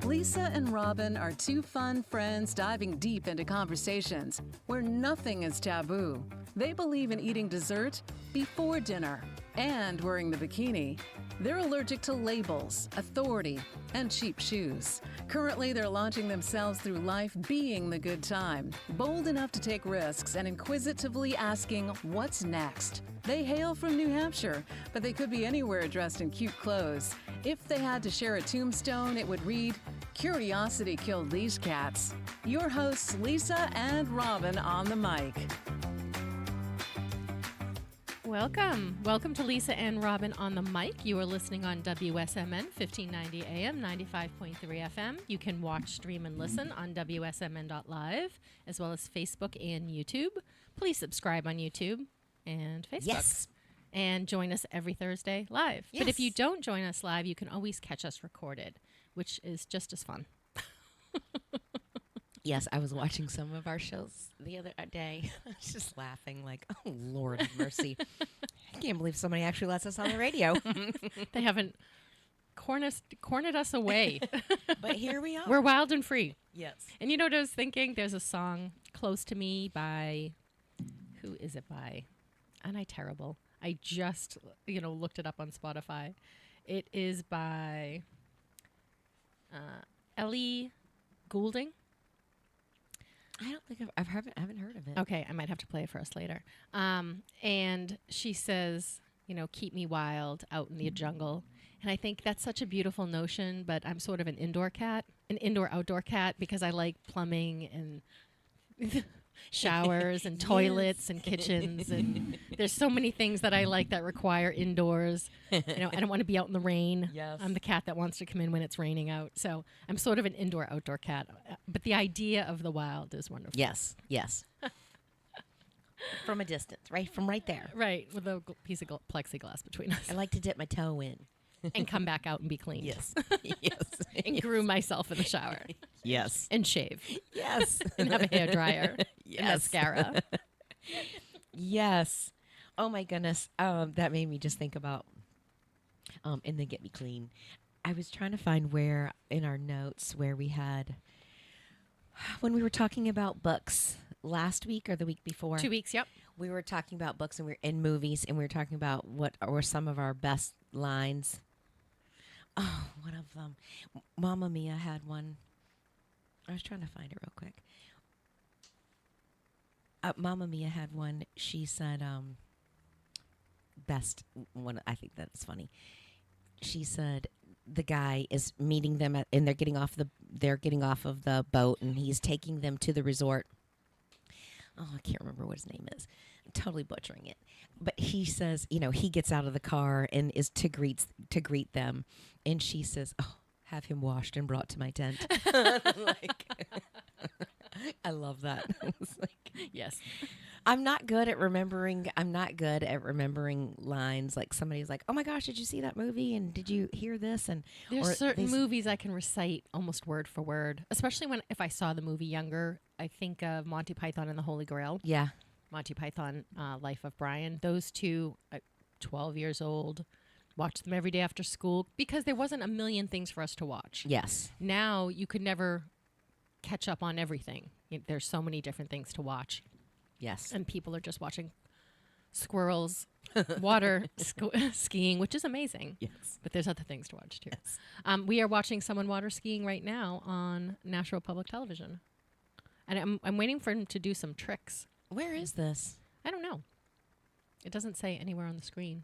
Lisa and Robyn are two fun friends diving deep into conversations where nothing is taboo. They believe in eating dessert before dinner and wearing the bikini. They're allergic to labels, authority, and cheap shoes. Currently, they're launching themselves through life being the good time, bold enough to take risks and inquisitively asking, what's next? They hail from New Hampshire, but they could be anywhere dressed in cute clothes. If they had to share a tombstone, it would read, "Curiosity killed these cats." Your hosts, Lisa and Robyn on the mic. Welcome to Lisa and Robyn on the mic. You are listening on WSMN 1590 AM, 95.3 FM. You can watch, stream, and listen on WSMN.live, as well as Facebook and YouTube. Please subscribe on YouTube and Facebook. Yes. And join us every Thursday live. Yes. But if you don't join us live, you can always catch us recorded, which is just as fun. Yes, I was watching some of our shows the other day. I was just laughing like, oh, Lord have mercy. I can't believe somebody actually lets us on the radio. They haven't cornered us away. But here we are. We're wild and free. Yes. And you know what I was thinking? There's a song, Close to Me, by... Who is it by? Aren't I terrible? I just, looked it up on Spotify. It is by Ellie Goulding. I don't think I haven't heard of it. Okay, I might have to play it for us later. And she says, keep me wild out in the jungle. And I think that's such a beautiful notion, but I'm sort of an indoor-outdoor cat, because I like plumbing and showers and toilets and kitchens. And there's so many things that I like that require indoors. I don't want to be out in the rain. Yes. I'm the cat that wants to come in when it's raining out. So I'm sort of an indoor-outdoor cat. But the idea of the wild is wonderful. Yes. From a distance, right? From right there. Right, with a piece of plexiglass between us. I like to dip my toe in. And come back out and be clean. Yes. Yes. And groom myself in the shower. Yes. And shave. Yes. And have a hair dryer. Yes. And mascara. Yes. Oh my goodness. That made me just think about and then get me clean. I was trying to find where in our notes where we had when we were talking about books last week or the week before. 2 weeks, yep. We were talking about books and we were in movies and we were talking about what were some of our best lines. Oh, one of them. Mamma Mia had one. I was trying to find it real quick. Mamma Mia had one. She said, best one. I think that's funny. She said the guy is meeting them and they're getting off of the boat and he's taking them to the resort. Oh, I can't remember what his name is. I'm totally butchering it. But he says, he gets out of the car and is to greet them. And she says, "Oh, have him washed and brought to my tent." I love that. It's like, yes. I'm not good at remembering lines. Like somebody's like, "Oh my gosh, did you see that movie? And did you hear this?" And there's certain movies I can recite almost word for word, especially if I saw the movie younger. I think of Monty Python and the Holy Grail. Yeah. Monty Python, Life of Brian. Those two, 12 years old, watched them every day after school because there wasn't a million things for us to watch. Yes. Now you could never catch up on everything. There's so many different things to watch. Yes. And people are just watching squirrels, water skiing, which is amazing. Yes. But there's other things to watch too. Yes. We are watching someone water skiing right now on National Public Television. And I'm waiting for him to do some tricks. Where is this? I don't know. It doesn't say anywhere on the screen.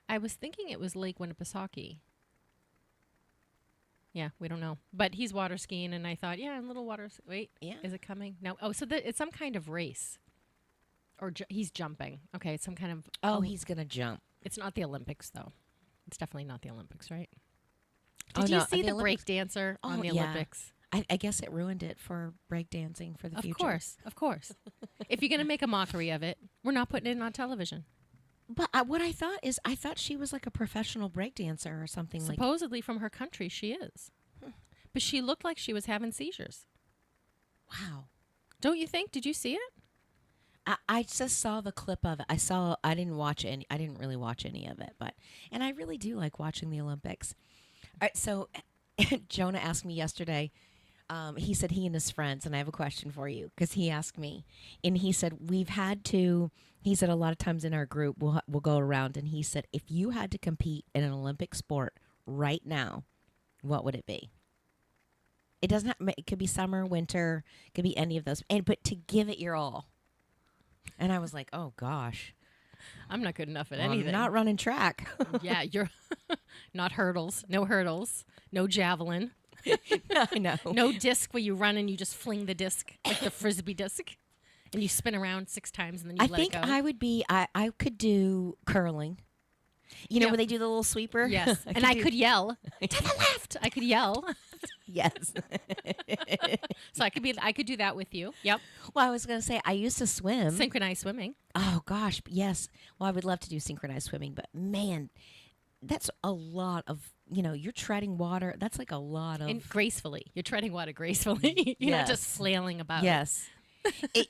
I was thinking it was Lake Winnipesaukee. Yeah, we don't know. But he's water skiing, and I thought, yeah, a little water. Wait, Yeah. Is it coming? No. Oh, so it's some kind of race. Or he's jumping. Okay, it's some kind of... Oh, he's going to jump. It's not the Olympics, though. It's definitely not the Olympics, right? Oh, Did you no, see the Olympics- breakdancer on the yeah. Olympics? I guess it ruined it for breakdancing for the future. Of course. If you're going to make a mockery of it, we're not putting it on television. But what I thought she was like a professional breakdancer or something. Supposedly from her country, she is. But she looked like she was having seizures. Wow. Don't you think? Did you see it? I just saw the clip of it. I didn't really watch any of it, and I really do like watching the Olympics. All right, so Jonah asked me yesterday. He said he and his friends, and I have a question for you because he asked me, and he said we've had to. He said a lot of times in our group we'll go around, and he said if you had to compete in an Olympic sport right now, what would it be? It doesn't. It could be summer, winter. It could be any of those. But to give it your all. And I was like, oh gosh, I'm not good enough at well, anything. I'm not running track. Yeah, you're not hurdles. No hurdles. No javelin. I know. No disc where you run and you just fling the disc like the frisbee disc, and you spin around 6 times and then you I let think it go. I would be. I could do curling. You know Yeah. when they do the little sweeper. Yes, and I could yell to the left. I could yell, Yes. so I could do that with you. Yep, Well, I was going to say I used to swim. synchronized swimming. Oh gosh, yes. Well, I would love to do synchronized swimming, but man, that's a lot of. You're treading water. That's like a lot of. And gracefully, you're treading water gracefully. You're not just Yes. flailing about. Yes.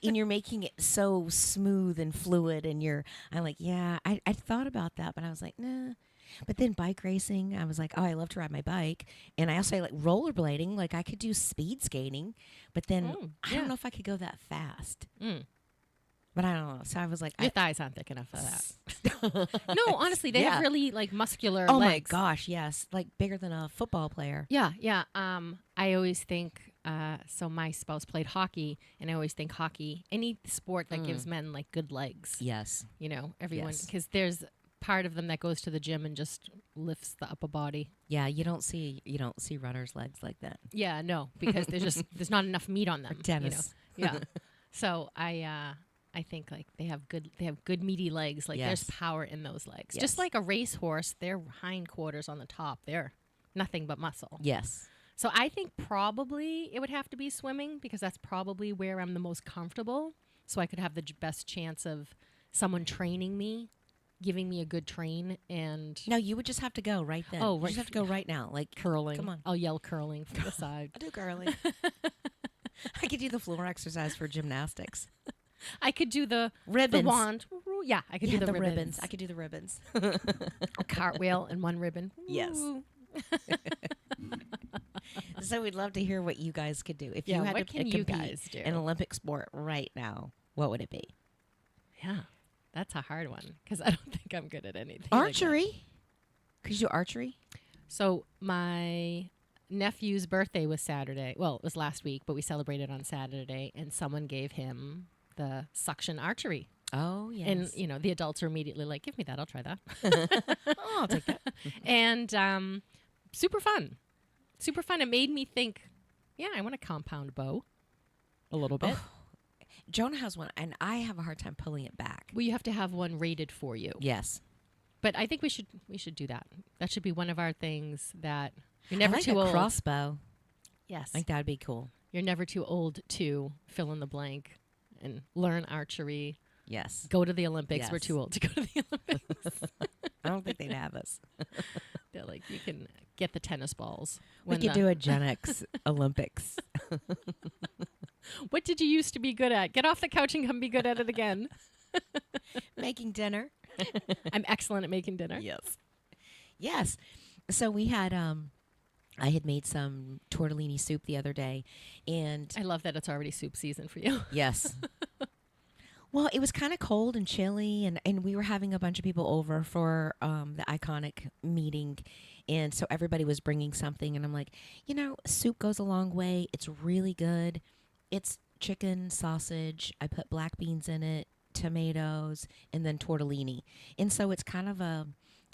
And you're making it so smooth and fluid, and I'm like, yeah, I thought about that, but I was like, nah. But then bike racing, I was like, oh, I love to ride my bike, and I also like rollerblading. Like I could do speed skating, but then I yeah. don't know if I could go that fast. Mm. But I don't know. So I was like, Your thighs aren't thick enough for that. No, honestly, they Yeah. have really like muscular oh my legs. gosh, yes, like bigger than a football player. Yeah, yeah. I always think. So my spouse played hockey, and I always think hockey, any sport that gives men like good legs. Yes. Everyone, Yes. because there's part of them that goes to the gym and just lifts the upper body. Yeah, you don't see runners' legs like that. Yeah, no, because there's not enough meat on them. Tennis. Yeah. So I think like they have good meaty legs. Like there's Yes. power in those legs. Yes. Just like a racehorse, their hindquarters on the top, they're nothing but muscle. Yes. So I think probably it would have to be swimming because that's probably where I'm the most comfortable. So I could have the best chance of someone training me, giving me a good train, and No, you would just have to go right then. Oh, You right. just have to go right now. Like curling. Come on. I'll yell curling from the side. I do curling. I could do the floor exercise for gymnastics. I could do the Ribbons. The wand. Yeah, I could do the ribbons. I could do the ribbons. A cartwheel and one ribbon. Yes. Woo. So we'd love to hear what you guys could do. If Yeah, you had what to can you compete guys do? in an Olympic sport right now, what would it be? Yeah, that's a hard one because I don't think I'm good at anything. like that. Archery. Could you do archery? So my nephew's birthday was Saturday. Well, it was last week, but we celebrated on Saturday, and someone gave him the suction archery. Oh, yes. And, the adults are immediately like, give me that. I'll try that. Oh, I'll take that. And super fun. Super fun. It made me think, yeah, I want a compound bow a little bit. Jonah has one, and I have a hard time pulling it back. Well, you have to have one rated for you. Yes. But I think we should do that. That should be one of our things that you're never I like too a old. crossbow. Yes. I think that would be cool. You're never too old to fill in the blank and learn archery. Yes. Go to the Olympics. Yes. We're too old to go to the Olympics. I don't think they'd have us. They're like, you can get the tennis balls. We could do a Gen X Olympics. What did you used to be good at? Get off the couch and come be good at it again. Making dinner. I'm excellent at making dinner. Yes. Yes. So we had I had made some tortellini soup the other day, and I love that it's already soup season for you. yes. Well, it was kind of cold and chilly, and we were having a bunch of people over for the iconic meeting, and so everybody was bringing something, and I'm like, soup goes a long way. It's really good. It's chicken, sausage. I put black beans in it, tomatoes, and then tortellini, and so it's kind of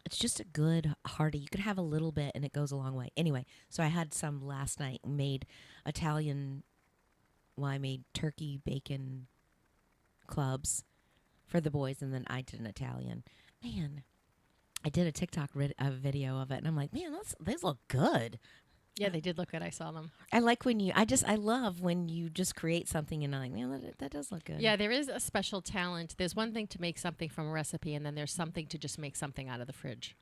it's just a good hearty. You could have a little bit, and it goes a long way. Anyway, so I had some last night. Made Italian. Well, I made turkey bacon clubs for the boys, and then I did an Italian. Man, I did a TikTok video of it, and I'm like, man, these look good. Yeah, they did look good. I saw them. I like when I love when you just create something and I'm like, man, that does look good. Yeah, there is a special talent. There's one thing to make something from a recipe, and then there's something to just make something out of the fridge.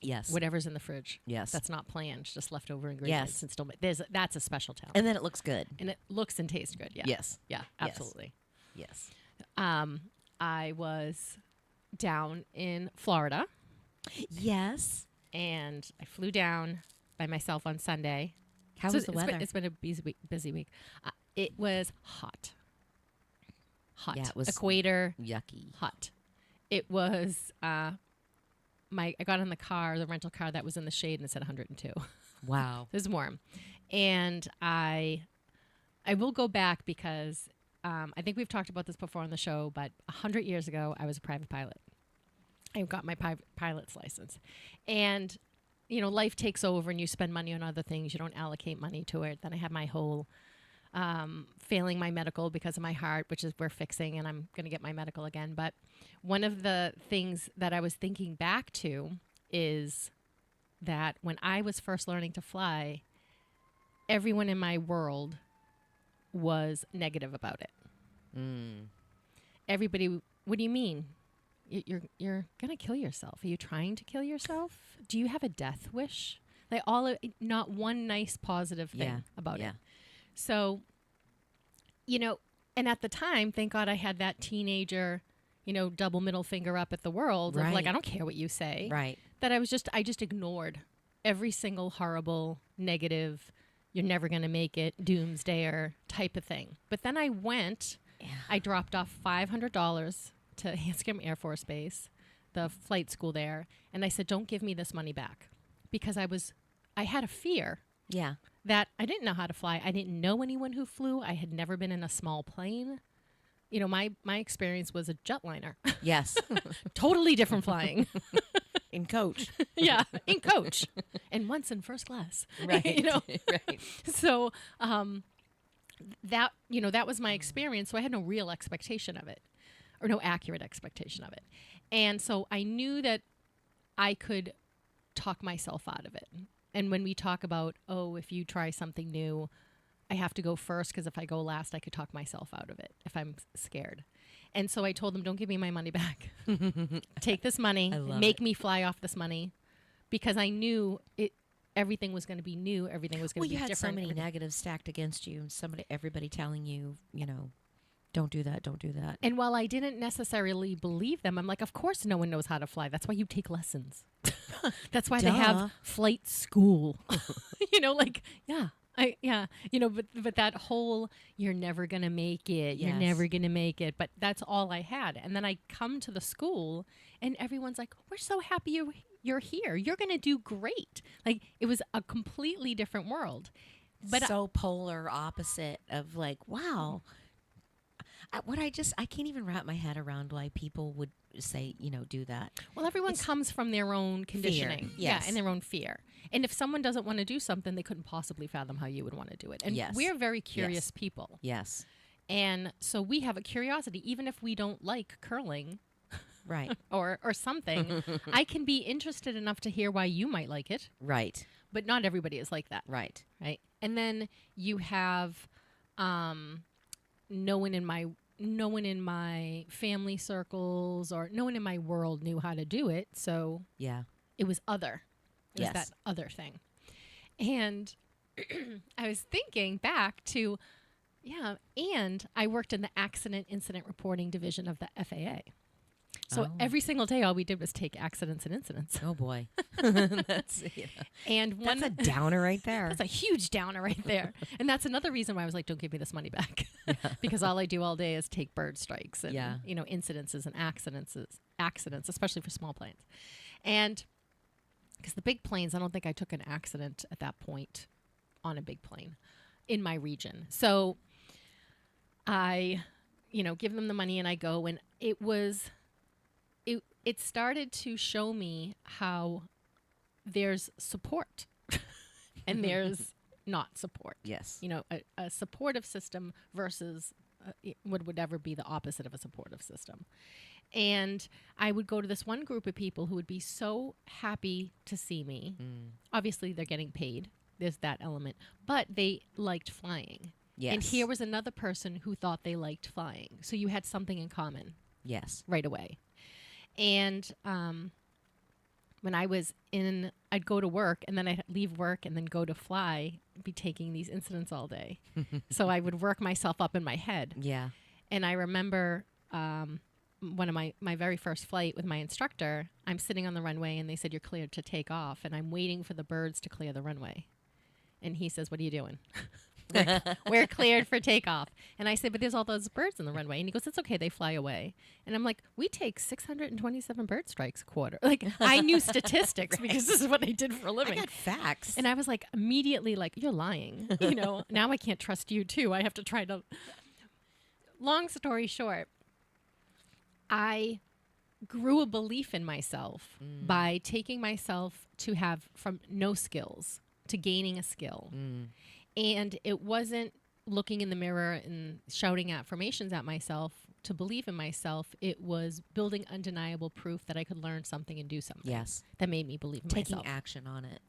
Yes. Whatever's in the fridge. Yes. That's not planned, just leftover ingredients. Yes. And still, that's a special talent. And then it looks good. And it looks and tastes good. Yeah. Yes. Yeah, Yes. absolutely. Yes. I was down in Florida, Yes. and I flew down by myself on Sunday. How So was the weather? It's been a busy week. It was hot. Yeah, it was equator yucky. hot. It was I got in the rental car that was in the shade, and it said 102. Wow. It was warm. And I will go back because I think we've talked about this before on the show, but 100 years ago, I was a private pilot. I got my pilot's license. And, life takes over and you spend money on other things. You don't allocate money to it. Then I had my whole failing my medical because of my heart, which is we're fixing, and I'm going to get my medical again. But one of the things that I was thinking back to is that when I was first learning to fly, everyone in my world was negative about it. Everybody, what do you mean? You're gonna kill yourself. Are you trying to kill yourself? Do you have a death wish? Like not one nice positive thing about it. So, and at the time, thank God I had that teenager, double middle finger up at the world. Of like, I don't care what you say. Right. That I just ignored every single horrible, negative, you're never going to make it, doomsdayer type of thing. But then I dropped off $500 to Hanscom Air Force Base, the flight school there. And I said, don't give me this money back, because I had a fear. Yeah. That I didn't know how to fly. I didn't know anyone who flew. I had never been in a small plane. My experience was a jetliner. Yes. Totally different flying. In coach. Yeah, in coach. And once in first class. Right. Right. So that was my experience. So I had no real expectation of it, or no accurate expectation of it. And so I knew that I could talk myself out of it. And when we talk about, if you try something new, I have to go first, because if I go last, I could talk myself out of it if I'm scared. And so I told them, don't give me my money back. Take this money, make me fly off this money, because I knew everything was going to be new. Everything was going to be different. Well, you had so many negatives stacked against you, and everybody telling you, don't do that, don't do that. And while I didn't necessarily believe them, I'm like, of course no one knows how to fly. That's why you take lessons. That's why they have flight school. But that whole, you're never going to make it. You're never going to make it. But that's all I had. And then I come to the school and everyone's like, we're so happy you're here. You're going to do great. Like, it was a completely different world. But so polar opposite of like, wow. I can't even wrap my head around why people would say, do that. Well, everyone comes from their own conditioning. Fear. Yes. Yeah, and their own fear. And if someone doesn't want to do something, they couldn't possibly fathom how you would want to do it. And we're very curious people. Yes. And so we have a curiosity, even if we don't like curling. Right. or something. I can be interested enough to hear why you might like it. Right. But not everybody is like that. Right. Right. And then you have no one in my family circles or no one in my world knew how to do it. So it was other. It was that other thing. And I was thinking back to, and I worked in the accident incident reporting division of the FAA. So every single day, all we did was take accidents and incidents. Oh boy, that's a downer right there. That's a huge downer right there. And that's another reason why I was like, don't give me this money back, because all I do all day is take bird strikes and incidences and accidents, especially for small planes. And because the big planes, I don't think I took an accident at that point on a big plane in my region. So I, give them the money and I go, and it started to show me how there's support and there's not support. Yes. A supportive system versus what would ever be the opposite of a supportive system. And I would go to this one group of people who would be so happy to see me. Obviously, they're getting paid. There's that element. But they liked flying. Yes. And here was another person who thought they liked flying. So you had something in common. Yes. Right away. And when I was I'd go to work and then I'd leave work and then go to fly, be taking these incidents all day. So I would work myself up in my head. Yeah. And I remember one of my very first flight with my instructor, I'm sitting on the runway and they said, you're cleared to take off. And I'm waiting for the birds to clear the runway. And he says, what are you doing? We're cleared for takeoff. And I said, but there's all those birds in the runway. And he goes, it's okay. They fly away. And I'm like, we take 627 bird strikes a quarter. Like, I knew statistics because this is what I did for a living. I got facts. And I was like, immediately like, you're lying. You know, now I can't trust you too. I have to try to. Long story short, I grew a belief in myself by taking myself to have from no skills to gaining a skill. And it wasn't looking in the mirror and shouting affirmations at myself to believe in myself. It was building undeniable proof that I could learn something and do something. Yes. That made me believe in Taking myself. action on it.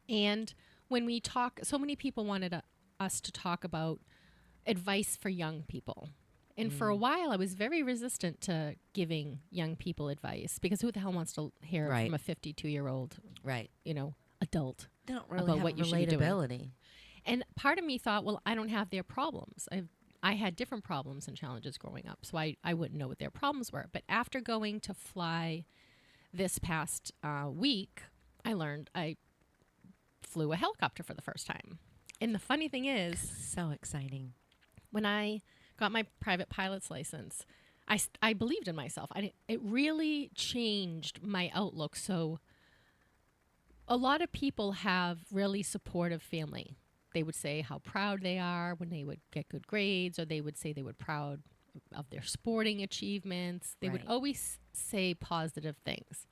And when we talk, so many people wanted us to talk about advice for young people. And for a while, I was very resistant to giving young people advice because who the hell wants to hear from a 52-year-old, Right. you know, adult They don't really about have what you should be doing? relatability. And part of me thought, well, I don't have their problems. I had different problems and challenges growing up, so I wouldn't know what their problems were. But after going to fly this past week, I learned I flew a helicopter for the first time. And the funny thing is, So exciting. when I got my private pilot's license, I believed in myself. It really changed my outlook. So a lot of people have really supportive family. They would say how proud they are when they would get good grades, or they would say they were proud of their sporting achievements. They would Right. always say positive things.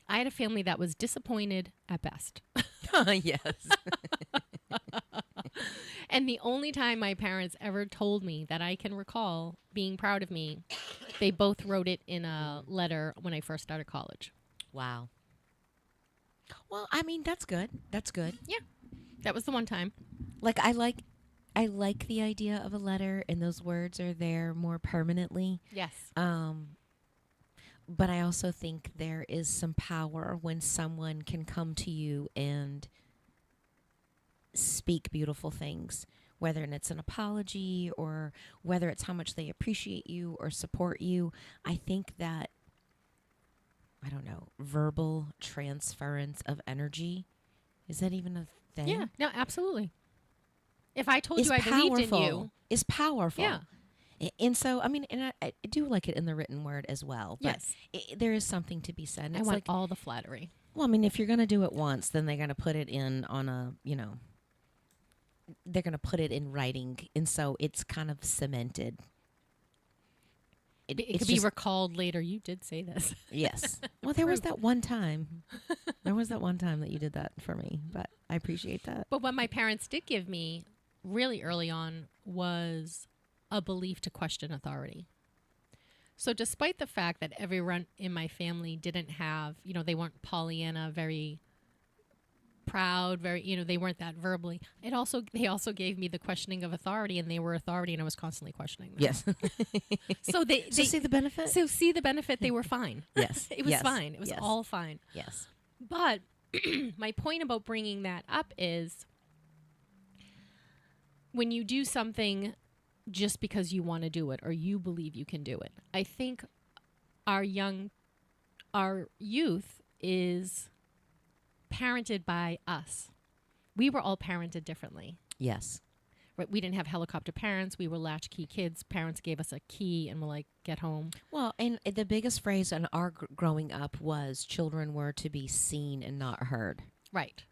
I had a family that was disappointed at best. Yes. And the only time my parents ever told me that I can recall being proud of me, they both wrote it in a letter when I first started college. Wow. Well, I mean, that's good. That's good. Yeah, that was the one time. Like I like the idea of a letter, and those words are there more permanently. Yes. But I also think there is some power when someone can come to you and speak beautiful things, whether it's an apology or whether it's how much they appreciate you or support you. I think that, I don't know, verbal transference of energy, is that even a thing? Yeah, no, absolutely. If I told Is you I believed in you, is powerful. Yeah. And so, I mean, and I do like it in the written word as well. But Yes. there is something to be said. And I it's want like, all the flattery. well, I mean, if you're going to do it once, then they're going to put it in on a, you know, they're going to put it in writing. And so it's kind of cemented. It It's could be just- recalled later. You did say this. Yes. Well, there was that one time. There was that one time that you did that for me. But I appreciate that. But what my parents did give me really early on was a belief to question authority. So despite the fact that everyone in my family didn't have, you know, they weren't Pollyanna, very proud, very, you know, they weren't that verbally. They also gave me the questioning of authority, and they were authority, and I was constantly questioning them. Yes. So they see the benefit? So see the benefit, they were fine. Yes. It was Yes. fine. It was Yes. all fine. Yes. But my point about bringing that up is when you do something just because you want to do it or you believe you can do it, I think our youth is parented by us. We were all parented differently. Yes. Right? We didn't have helicopter parents. We were latchkey kids. Parents gave us a key and were like, get home. Well, and the biggest phrase in our growing up was children were to be seen and not heard. Right.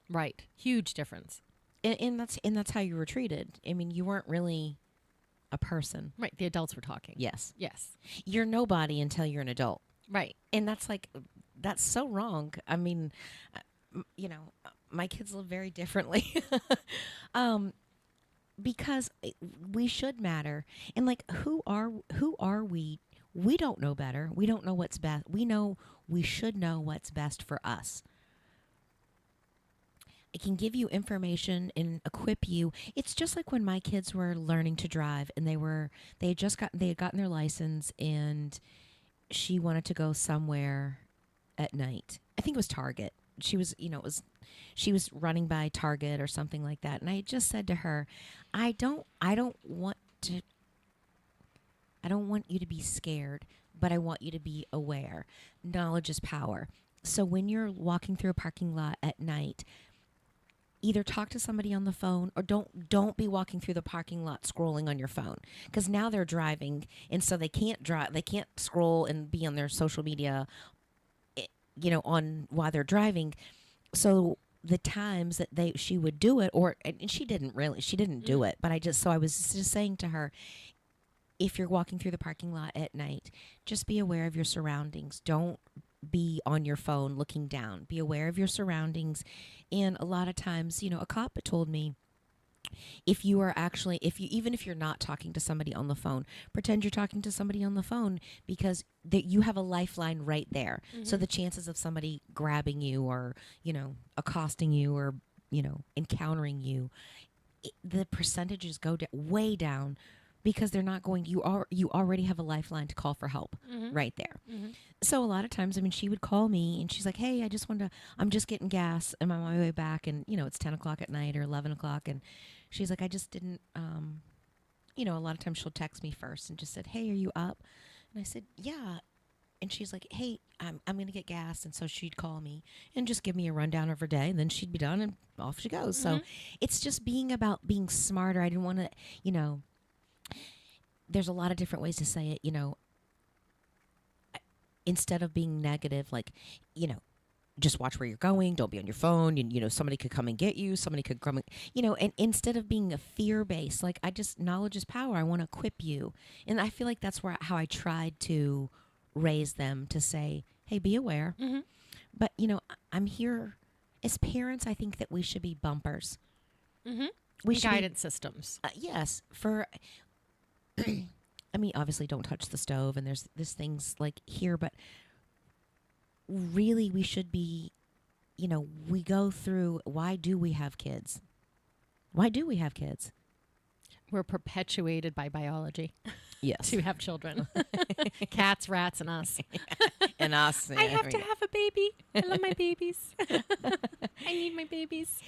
Right. Huge difference. And that's how you were treated. I mean, you weren't really a person. Right. The adults were talking. Yes. Yes. You're nobody until you're an adult. Right. And that's so wrong. I mean, you know, my kids live very differently. Because we should matter. And like, who are we? We don't know better. We don't know what's best. We should know what's best for us. It can give you information and equip you. It's just like when my kids were learning to drive, and they had gotten their license, and she wanted to go somewhere at night. I think it was Target. She was running by Target or something like that. And I just said to her, I don't want to I don't want you to be scared, but I want you to be aware. Knowledge is power. So when you're walking through a parking lot at night, either talk to somebody on the phone or don't be walking through the parking lot scrolling on your phone, because now they're driving and so they can't scroll and be on their social media, on while they're driving. So the times that she would do it, and she didn't do it, but I was just saying to her, if you're walking through the parking lot at night, just be aware of your surroundings. Don't be on your phone looking down. Be aware of your surroundings. And a lot of times, a cop told me, even if you're not talking to somebody on the phone, pretend you're talking to somebody on the phone, because you have a lifeline right there. Mm-hmm. So the chances of somebody grabbing you or, accosting you or, encountering you, the percentages go way down, because they're not going, you already have a lifeline to call for help right there. Mm-hmm. So a lot of times, she would call me and she's like, hey, I'm just getting gas. I'm on my way back. And, it's 10 o'clock at night or 11 o'clock. And she's like, I just didn't, a lot of times she'll text me first and just said, hey, are you up? And I said, yeah. And she's like, hey, I'm going to get gas. And so she'd call me and just give me a rundown of her day. And then she'd be done and off she goes. Mm-hmm. So it's just being smarter. I didn't want to, there's a lot of different ways to say it, instead of being negative, like, just watch where you're going. Don't be on your phone. And, somebody could come and get you. Somebody could come, and instead of being a fear-based, like, knowledge is power. I want to equip you. And I feel like that's how I tried to raise them, to say, hey, be aware. Mm-hmm. But, I'm here as parents. I think that we should be bumpers. Mm-hmm. We should guidance systems. Yes. Obviously don't touch the stove, and there's things like here, but really we should be, we go through, why do we have kids? Why do we have kids? We're perpetuated by biology. Yes. To have children. Cats, rats, and us. And us. I have to have a baby. I love my babies. I need my babies.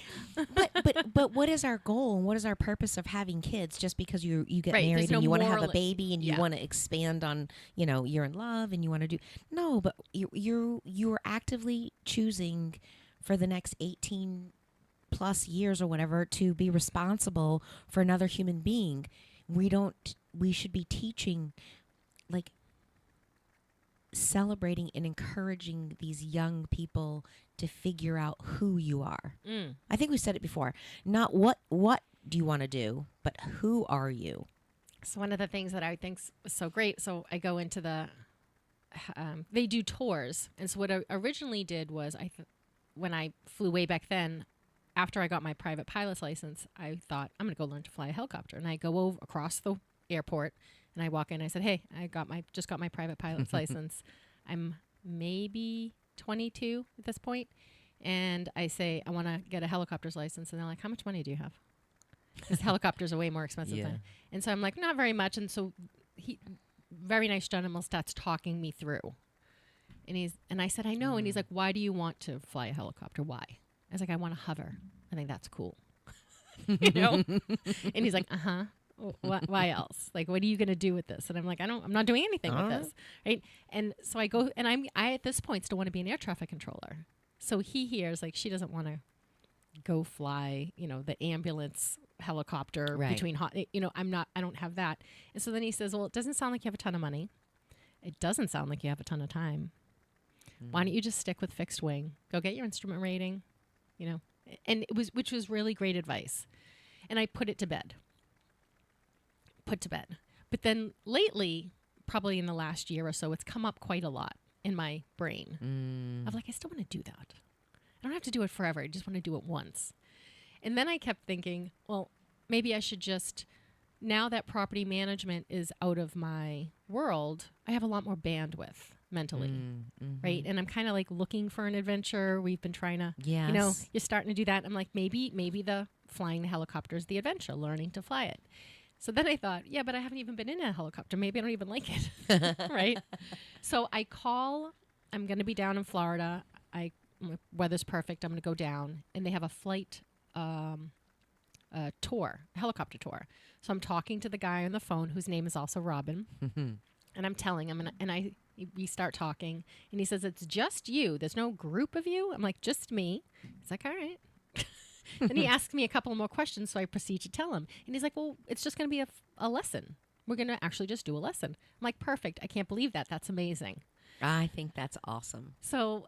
But what is our goal and what is our purpose of having kids? Just because you get married and you want to have a baby and you want to expand on, you're in love and you want to do. No, but you're actively choosing for the next 18 plus years or whatever to be responsible for another human being. We should be teaching, like, celebrating and encouraging these young people to figure out who you are. I think we said it before. Not what do you want to do, but who are you? So one of the things that I think is so great, so I go into they do tours. And so what I originally did was, when I flew way back then, after I got my private pilot's license, I thought, I'm going to go learn to fly a helicopter. And I go over across the airport and I walk in. I said, hey, just got my private pilot's license. I'm maybe 22 at this point. And I say, I want to get a helicopter's license. And they're like, how much money do you have? Because helicopters are way more expensive than. And so I'm like, not very much. And so very nice gentleman, starts talking me through. And I said, I know. And he's like, why do you want to fly a helicopter? Why? I was like, I want to hover. I think that's cool. And he's like, uh-huh. Why else? Like, what are you going to do with this? And I'm like, I'm not doing anything with this. Right. And so I go, and I at this point still want to be an air traffic controller. So he hears, like, she doesn't want to go fly, the ambulance helicopter between I don't have that. And so then he says, well, it doesn't sound like you have a ton of money. It doesn't sound like you have a ton of time. Why don't you just stick with fixed wing? Go get your instrument rating, and which was really great advice. And I put to bed. But then lately, probably in the last year or so, it's come up quite a lot in my brain. Of like, I still want to do that. I don't have to do it forever. I just want to do it once. And then I kept thinking, well, maybe I should just, now that property management is out of my world, I have a lot more bandwidth mentally, right? And I'm kind of like looking for an adventure. We've been trying to, you're starting to do that. I'm like, maybe the flying the helicopter is the adventure, learning to fly it. So then I thought, yeah, but I haven't even been in a helicopter. Maybe I don't even like it, right? So I call, I'm going to be down in Florida. Weather's perfect. I'm going to go down. And they have a flight, a a helicopter tour. So I'm talking to the guy on the phone whose name is also Robyn. And I'm telling him, we start talking, and he says, it's just you. There's no group of you. I'm like, just me. He's like, all right. Then he asks me a couple more questions, so I proceed to tell him. And he's like, well, it's just going to be a lesson. We're going to actually just do a lesson. I'm like, perfect. I can't believe that. That's amazing. I think that's awesome. So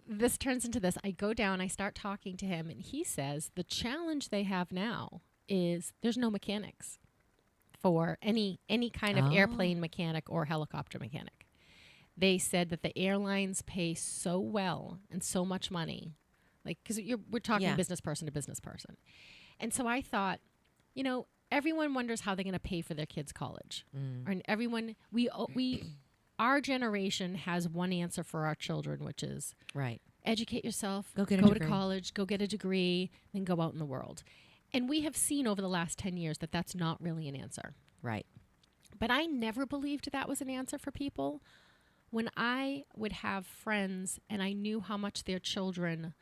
this turns into this. I go down, I start talking to him, and he says the challenge they have now is there's no mechanics for any kind of airplane mechanic or helicopter mechanic. They said that the airlines pay so well and so much money, like, because we're talking business person to business person. And so I thought, everyone wonders how they're going to pay for their kids' college. And everyone, our generation has one answer for our children, which is educate yourself, go to college, go get a degree, then go out in the world. And we have seen over the last 10 years that that's not really an answer. Right. But I never believed that was an answer for people. When I would have friends and I knew how much their children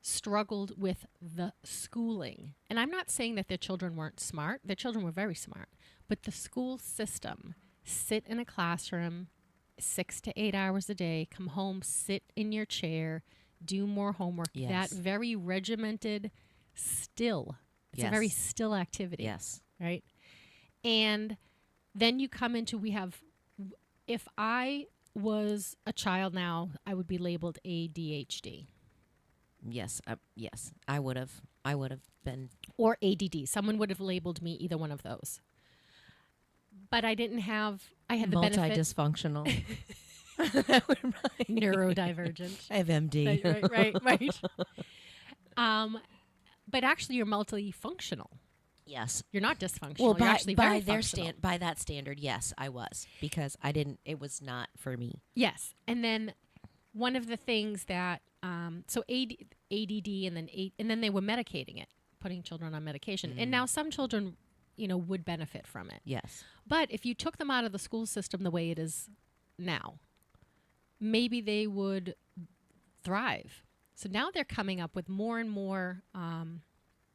struggled with the schooling. And I'm not saying that their children weren't smart. Their children were very smart. But the school system, sit in a classroom 6 to 8 hours a day, come home, sit in your chair, do more homework. Yes. That very regimented, still. It's a very still activity. Yes. Right? And then you come into, if I was a child now, I would be labeled ADHD. Yes. Yes. I would have been. Or ADD. Someone would have labeled me either one of those. But I didn't have, I had the benefit. Multi-dysfunctional. Neurodivergent. I have MD. Right. But actually, you're multifunctional. Yes. You're not dysfunctional. Well, you're actually very functional. By that standard, yes, I was, because it was not for me. Yes. And then one of the things that, so ADD and then they were medicating it, putting children on medication. And now some children, would benefit from it. Yes. But if you took them out of the school system the way it is now, maybe they would thrive. So now they're coming up with more and more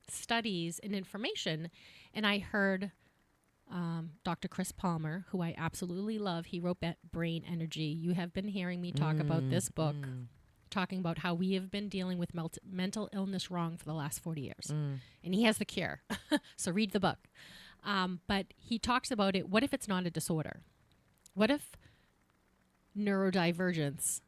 studies and information. And I heard Dr. Chris Palmer, who I absolutely love. He wrote Brain Energy. You have been hearing me talk about this book, talking about how we have been dealing with mental illness wrong for the last 40 years. And he has the cure. So read the book. But he talks about it. What if it's not a disorder? What if neurodivergence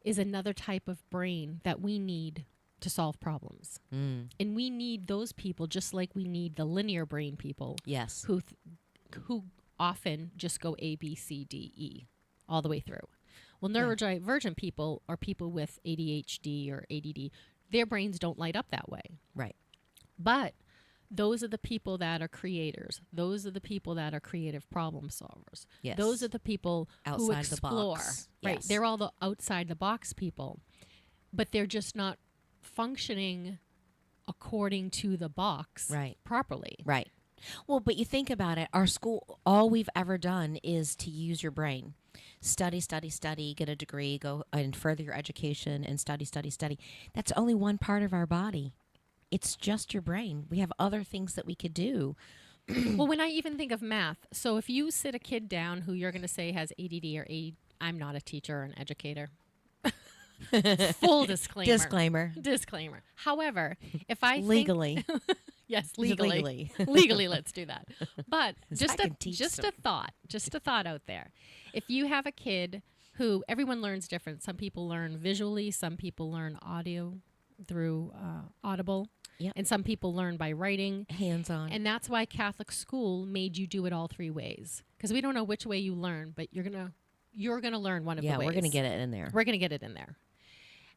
is another type of brain that we need to solve problems? And we need those people just like we need the linear brain people. Yes. Who often just go A, B, C, D, E all the way through. Well, neurodivergent people are people with ADHD or ADD. Their brains don't light up that way. Right. But those are the people that are creators. Those are the people that are creative problem solvers. Yes. Those are the people who outside explore. the box. Right. Yes. They're all the outside the box people. But they're just not functioning according to the box properly. Right. Well, but you think about it, our school, all we've ever done is to use your brain. Study, get a degree, go and further your education and study. That's only one part of our body. It's just your brain. We have other things that we could do. Well, when I even think of math, so if you sit a kid down who you're going to say has ADD or ADD, I'm not a teacher or an educator. Full disclaimer. Disclaimer. However, if I legally. Yes, legally. Let's do that. But just a thought out there. If you have a kid who, everyone learns different. Some people learn visually, some people learn audio through Audible. Yep. And some people learn by writing. Hands-on. And that's why Catholic school made you do it all three ways. Because we don't know which way you learn, but you're gonna learn one of the ways. Yeah, we're gonna get it in there. We're gonna get it in there.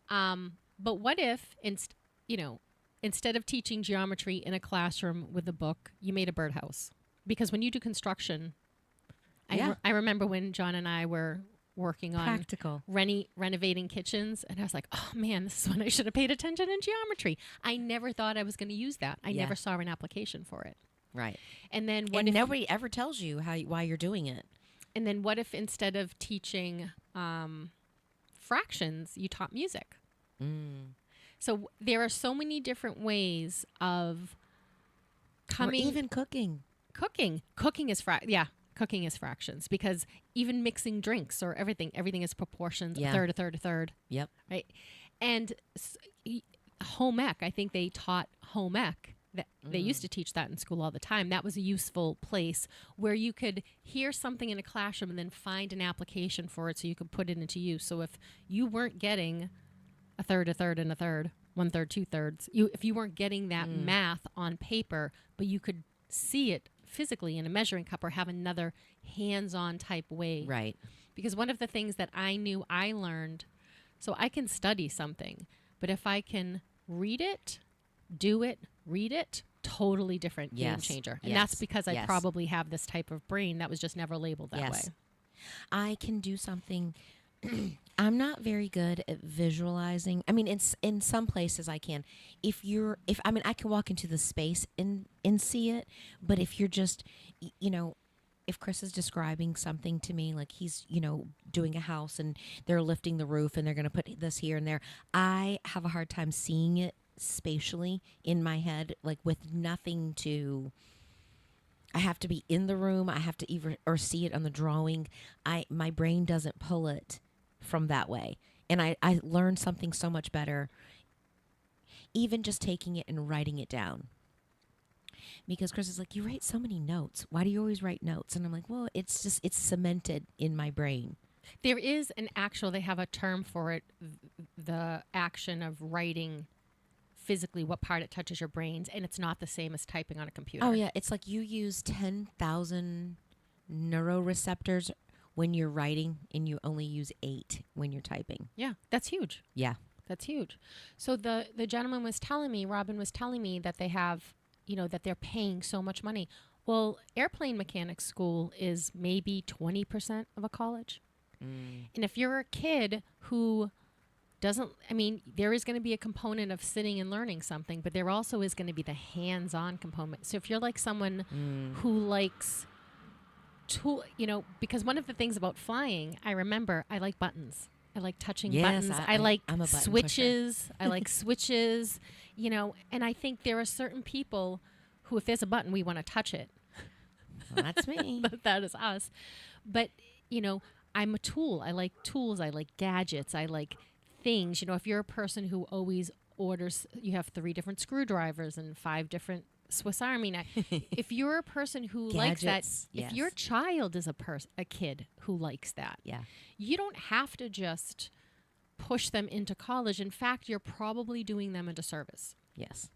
But what if instead of teaching geometry in a classroom with a book, you made a birdhouse? Because when you do construction, I remember when John and I were working on practical renovating kitchens, and I was like, oh man, this is when I should have paid attention in geometry. I never thought I was going to use that. I never saw an application for it. Right. And then nobody ever tells you why you're doing it. And then what if instead of teaching fractions, you taught music? So there are so many different ways of Or even cooking. cooking. Cooking is fractions, because even mixing drinks or everything is proportions, Yeah. a third, a third, Yep. right? And home ec, I think they taught home ec. They used to teach that in school all the time. That was a useful place where you could hear something in a classroom and then find an application for it so you could put it into use. So if you weren't getting a third, and a third, 1/3, 2/3, if you weren't getting that math on paper, but you could see it physically in a measuring cup or have another hands-on type way. Right. Because one of the things that I knew I learned, so I can study something, but if I can read it, do it, read it, totally different game changer. And that's because I probably have this type of brain that was just never labeled that way. I can do something. I'm not very good at visualizing. I mean, in some places I can. I can walk into the space and see it, but if you're just, if Chris is describing something to me, like he's, doing a house and they're lifting the roof and they're going to put this here and there, I have a hard time seeing it spatially in my head, like with nothing to. I have to be in the room. I have to either or see it on the drawing. My brain doesn't pull it from that way. And I learned something so much better, even just taking it and writing it down. Because Chris is like, you write so many notes. Why do you always write notes? And I'm like, well, it's cemented in my brain. There is they have a term for it, the action of writing physically what part it touches your brains, and it's not the same as typing on a computer. Oh, yeah. It's like you use 10,000 neuroreceptors when you're writing, and you only use 8 when you're typing. Yeah, that's huge. Yeah. That's huge. So the gentleman was telling me, Robyn was telling me that they have, that they're paying so much money. Well, airplane mechanics school is maybe 20% of a college. And if you're a kid who there is going to be a component of sitting and learning something, but there also is going to be the hands-on component. So if you're like someone who likes because one of the things about flying, I remember I like buttons. I like touching buttons. I like switches. I like switches, and I think there are certain people who, if there's a button, we want to touch it. Well, that's me. That is us. But, I'm a tool. I like tools. I like gadgets. I like things. If you're a person who always orders, you have 3 different screwdrivers and 5 different Swiss Army knife. If you're a person who likes that, if your child is a kid who likes that, you don't have to just push them into college. In fact, you're probably doing them a disservice. Yes.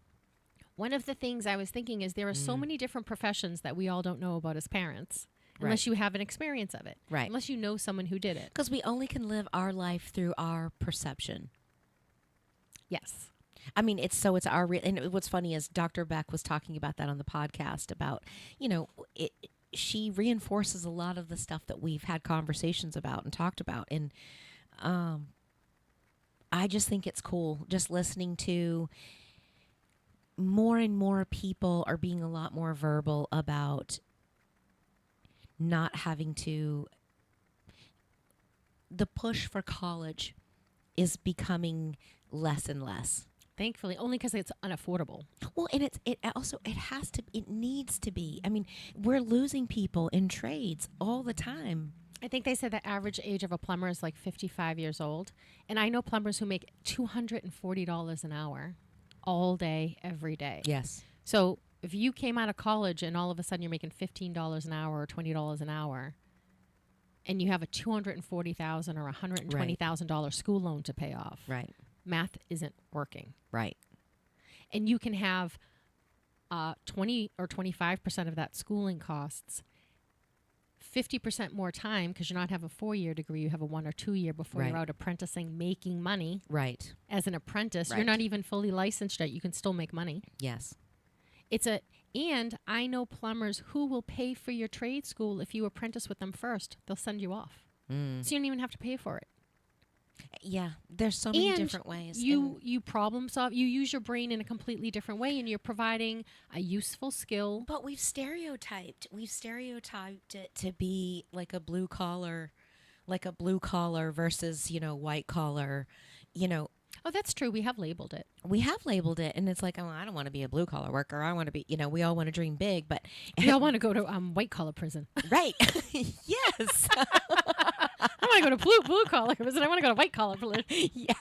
One of the things I was thinking is there are so many different professions that we all don't know about as parents. Unless you have an experience of it. Right. Unless you know someone who did it. Because we only can live our life through our perception. Yes. I mean, it's our and what's funny is Dr. Beck was talking about that on the podcast about, she reinforces a lot of the stuff that we've had conversations about and talked about. And I just think it's cool just listening to more and more people are being a lot more verbal about not having to. The push for college is becoming less and less. Thankfully, only because it's unaffordable. Well, and it needs to be. I mean, we're losing people in trades all the time. I think they said the average age of a plumber is like 55 years old. And I know plumbers who make $240 an hour all day, every day. Yes. So if you came out of college and all of a sudden you're making $15 an hour or $20 an hour, and you have a $240,000 or $120,000 school loan to pay off. Right. Math isn't working. Right. And you can have 20 or 25% of that schooling costs, 50% more time because you not have a 4-year degree, you have a 1 or 2 year before you're out apprenticing, making money. Right. As an apprentice, Right. you're not even fully licensed yet. You can still make money. Yes. And I know plumbers who will pay for your trade school if you apprentice with them first. They'll send you off. So you don't even have to pay for it. Yeah, there's so many different ways. You problem solve. You use your brain in a completely different way, and you're providing a useful skill. But we've stereotyped it to be like a blue collar versus white collar. Oh, that's true. We have labeled it. We have labeled it, and it's like, oh, I don't want to be a blue collar worker. I want to be, we all want to dream big, but We all want to go to white collar prison. right. Yes. I want to go to blue collar prison. I want to go to white collar prison. Yeah.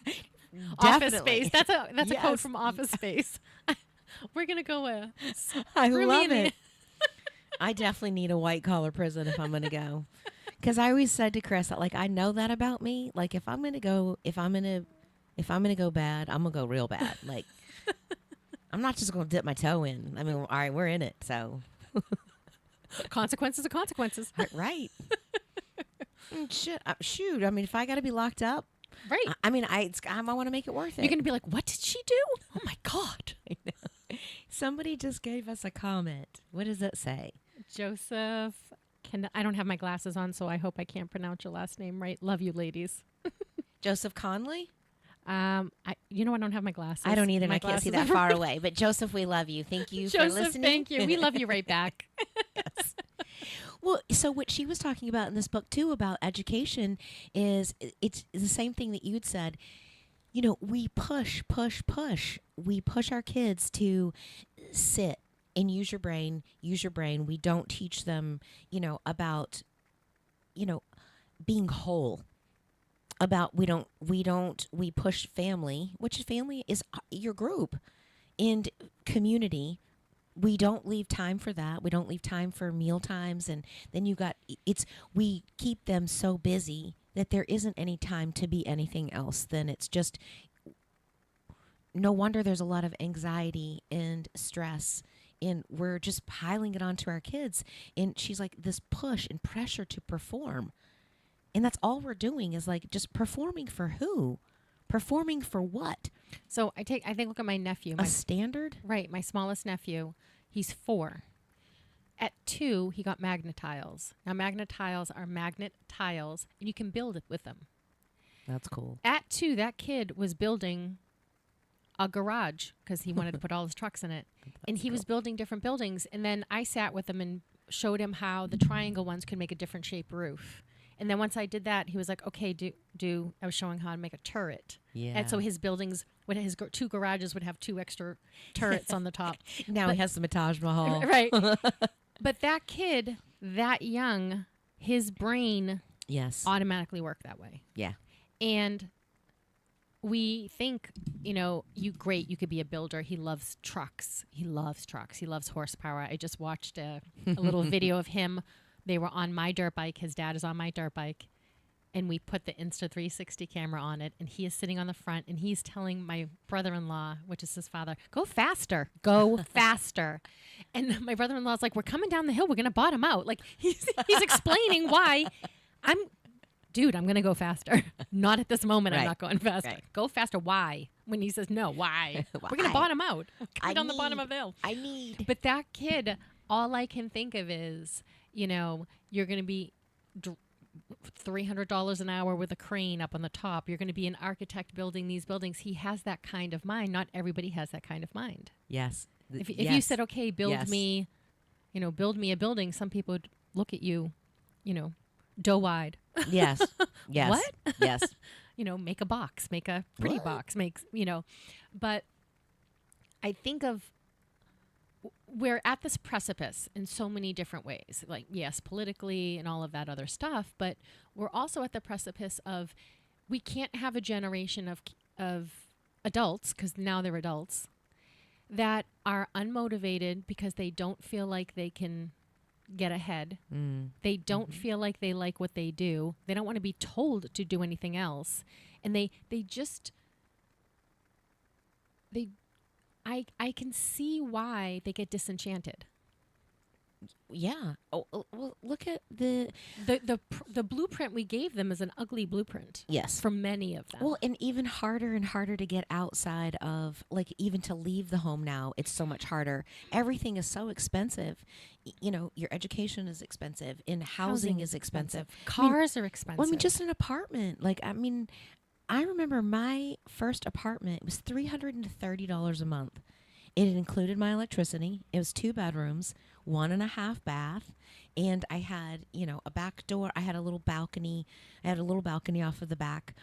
Office Definitely. Space. That's a Yes. code from Office Space. We're gonna go. I room love in the- it. I definitely need a white collar prison if I'm going to go. Because I always said to Chris, like, I know that about me. Like, if I'm going to go bad, I'm going to go real bad. Like, I'm not just going to dip my toe in. I mean, all right, we're in it. So, Consequences are consequences. right. Shoot. I mean, if I got to be locked up, Right. I mean, I want to make it worth it. You're gonna be like, what did she do? Oh my God. I know. Somebody just gave us a comment. What does it say? Joseph. I don't have my glasses on, so I hope I can't pronounce your last name right. Love you, ladies. Joseph Conley? I don't have my glasses. I don't either, and My I can't see glasses that are- far away. But Joseph, we love you. Thank you for Joseph, listening. thank you. We love you right back. Yes. Well, so what she was talking about in this book too about education is it's the same thing that you'd said. We push. We push our kids to sit and use your brain. We don't teach them, about, being whole. About we push family, which family is your group and community. We don't leave time for that. We don't leave time for meal times. And then we keep them so busy that there isn't any time to be anything else. Then it's just, no wonder there's a lot of anxiety and stress, and we're just piling it onto our kids. And she's like, this push and pressure to perform. And that's all we're doing is like just performing for who? Performing for what? So I think look at my nephew. A standard? Right, my smallest nephew. He's 4. At 2, he got magnet tiles. Now magnet tiles are magnet tiles, and you can build it with them. That's cool. At 2, that kid was building a garage because he wanted to put all his trucks in it. And he was building different buildings. And then I sat with him and showed him how the triangle ones could make a different shape roof. And then once I did that, he was like, okay, I was showing how to make a turret. Yeah. And so his buildings, his 2 garages would have 2 extra turrets on the top. Now he has the Taj Mahal. Right. But that kid, that young, his brain Yes. automatically worked that way. Yeah. And we think, you could be a builder. He loves trucks. He loves horsepower. I just watched a little video of him. They were on my dirt bike. His dad is on my dirt bike. And we put the Insta360 camera on it. And he is sitting on the front. And he's telling my brother-in-law, which is his father, go faster. Go faster. And my brother-in-law's like, we're coming down the hill. We're going to bottom out. Like, he's explaining why I'm going to go faster. Not at this moment. Right. I'm not going faster. Right. Go faster. Why? When he says, no, why? Why? We're going to bottom out. Coming down the bottom of the hill. I need. But that kid, all I can think of is, you're going to be $300 an hour with a crane up on the top. You're going to be an architect building these buildings. He has that kind of mind. Not everybody has that kind of mind. Yes. If you said, okay, build me a building, some people would look at you, doe-eyed. Yes. Yes. What? Yes. Make a box, make a pretty box, but I think of, we're at this precipice in so many different ways, like, yes, politically and all of that other stuff, but we're also at the precipice of, we can't have a generation of adults, because now they're adults, that are unmotivated because they don't feel like they can get ahead. They don't feel like they like what they do. They don't want to be told to do anything else. And I can see why they get disenchanted. Yeah. Oh, well, look at the blueprint we gave them is an ugly blueprint. Yes. For many of them. Well, and even harder and harder to get outside of, like, even to leave the home now. It's so much harder. Everything is so expensive. Your education is expensive, and housing is expensive. Cars are expensive. Well, just an apartment. I remember my first apartment was $330 a month. It included my electricity. It was 2 bedrooms, 1.5 bath, and I had, a back door. I had a little balcony. I had a little balcony off of the back.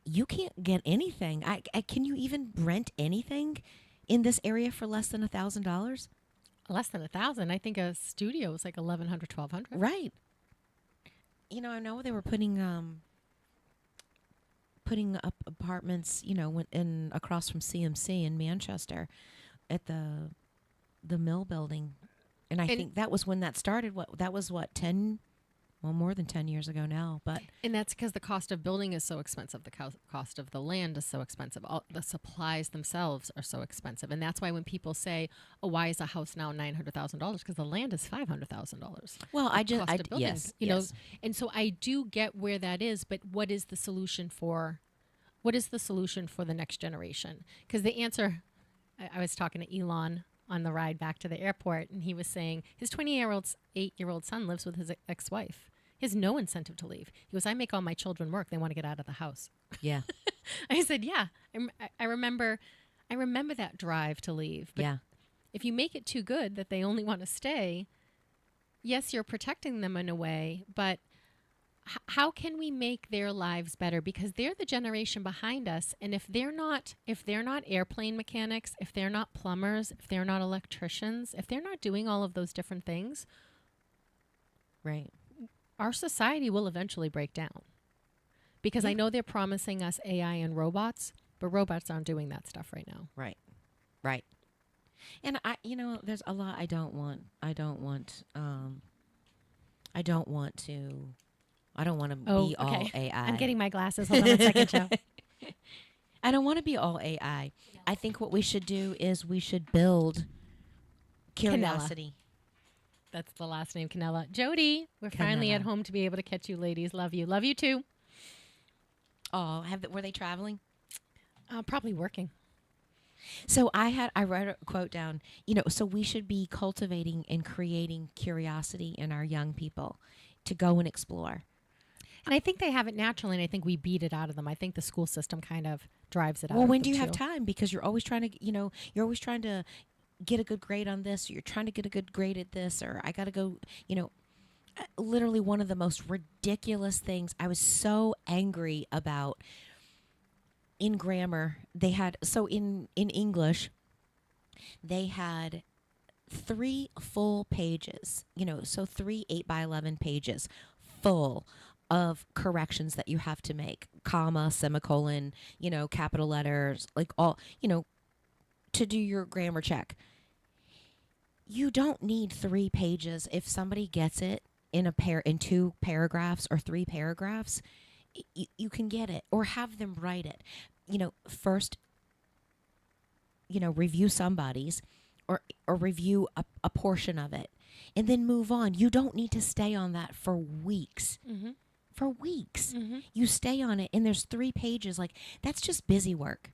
you can't get anything. Can you even rent anything in this area for less than $1,000? Less than 1,000. I think a studio is like 1,100, 1,200. Right. I know they were putting up apartments, in across from CMC in Manchester at the mill building. And I think that was when that started. That was 10, more than 10 years ago now. And that's because the cost of building is so expensive. The cost of the land is so expensive. All the supplies themselves are so expensive. And that's why when people say, "Oh, why is a house now $900,000?" Because the land is $500,000. Well, yes, know. And so I do get where that is. But what is the solution for? What is the solution for the next generation? Because the answer, I was talking to Elon on the ride back to the airport, and he was saying his 8-year-old son lives with his ex-wife. He has no incentive to leave. He goes, "I make all my children work. They want to get out of the house." Yeah. I said, "Yeah, I remember that drive to leave." But yeah. if you make it too good that they only want to stay, yes, you're protecting them in a way, but how can we make their lives better? Because they're the generation behind us, and if they're not airplane mechanics, if they're not plumbers, if they're not electricians, if they're not doing all of those different things, right, our society will eventually break down. Because I know they're promising us AI and robots, but robots aren't doing that stuff right now. Right. Right. And there's a lot I don't want to be all AI. I'm getting my glasses. Hold on a second, Joe. I don't want to be all AI. No. I think what we should do is we should build curiosity. Canella. That's the last name, Canella. Jody, we're finally at home to be able to catch you ladies. Love you. Love you too. Oh, were they traveling? Probably working. So I wrote a quote down, so we should be cultivating and creating curiosity in our young people to go and explore. And I think they have it naturally, and I think we beat it out of them. I think the school system kind of drives it out. Well, when do you have time? Because you're always trying to, get a good grade on this, or you're trying to get a good grade at this, or I got to go, literally one of the most ridiculous things I was so angry about in grammar. They had, in English, they had 3 full pages, 3 8x11 pages full of corrections that you have to make, comma, semicolon, capital letters, like all, to do your grammar check. You don't need 3 pages. If somebody gets it in 2 paragraphs or 3 paragraphs, you can get it, or have them write it. First, review somebody's or review a portion of it, and then move on. You don't need to stay on that for weeks. Mm-hmm. For weeks. Mm-hmm. You stay on it, and there's 3 pages. Like, that's just busy work.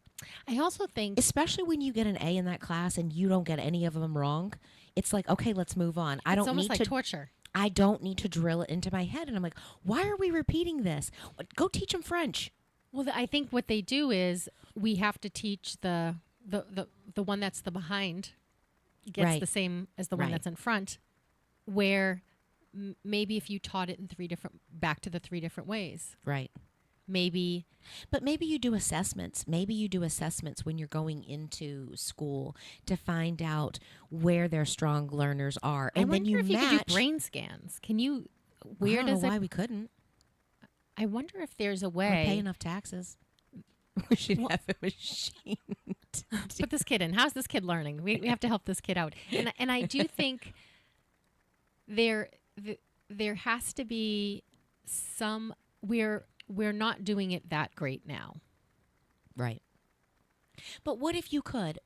I also think, especially when you get an A in that class and you don't get any of them wrong, it's like, okay, let's move on. It's almost like torture. I don't need to drill it into my head. And I'm like, why are we repeating this? Go teach them French. Well, I think what they do is we have to teach the one that's the behind gets the same as the one that's in front, where maybe if you taught it in 3 different ways. Right. Maybe you do assessments. Maybe you do assessments when you're going into school to find out where their strong learners are, and then you if match. You could do brain scans. Can you? Where I don't does know why we couldn't? I wonder if there's a way. We pay enough taxes. We should have a machine. Put this kid in. How's this kid learning? We have to help this kid out. And I do think there has to be some. We're not doing it that great now. Right. But what if you could?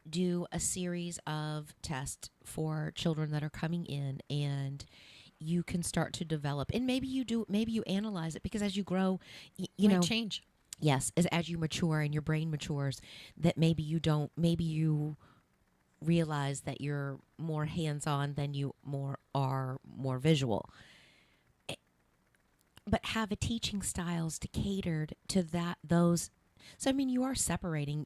Do a series of tests for children that are coming in, and you can start to develop, and maybe you analyze it, because as you grow, you change. Yes, as you mature and your brain matures, that maybe you realize that you're more hands-on than you are more visual. But have a teaching styles to catered to those. So I mean, you are separating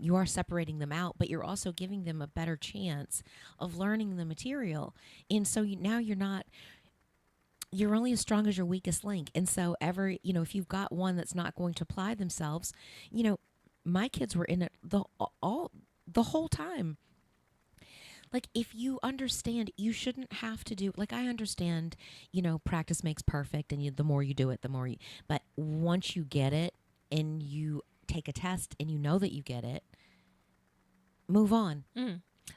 them out, but you're also giving them a better chance of learning the material. And so now you're not you're only as strong as your weakest link. And so if you've got one that's not going to apply themselves, my kids were in it the whole time. Like, if you understand, you shouldn't have to do, like, I understand, practice makes perfect, and the more you do it, but once you get it and you take a test and you know that you get it, move on.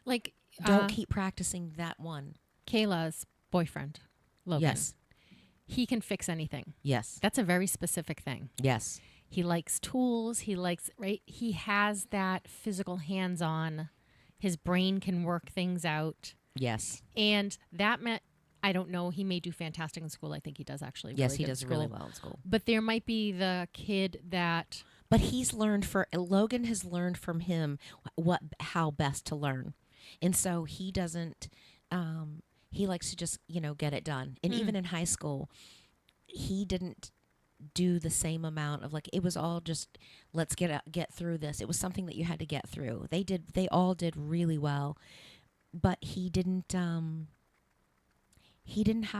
Like, don't keep practicing that one. Kayla's boyfriend, Logan. Yes. He can fix anything. Yes. That's a very specific thing. Yes. He likes tools. He has that physical hands-on. His brain can work things out. Yes. And that meant, I don't know, he may do fantastic in school. I think he does actually. Yes, really he good does in school. really well in school. But there might be the kid that... But Logan has learned from him how best to learn. And so he doesn't, he likes to just, get it done. And even in high school, he didn't do the same amount of, like, it was all just, let's get through this. It was something that you had to get through. They all did really well, but he didn't have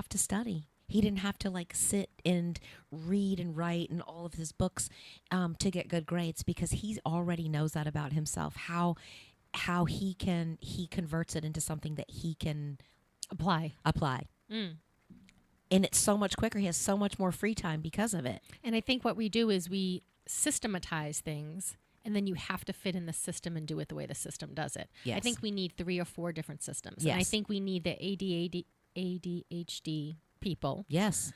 to study. He didn't have to, like, sit and read and write and all of his books to get good grades, because he already knows that about himself, how he converts it into something that he can apply. And it's so much quicker. He has so much more free time because of it. And I think what we do is we systematize things, and then you have to fit in the system and do it the way the system does it. Yes. I think we need 3 or 4 different systems. Yes. And I think we need the ADHD people. Yes.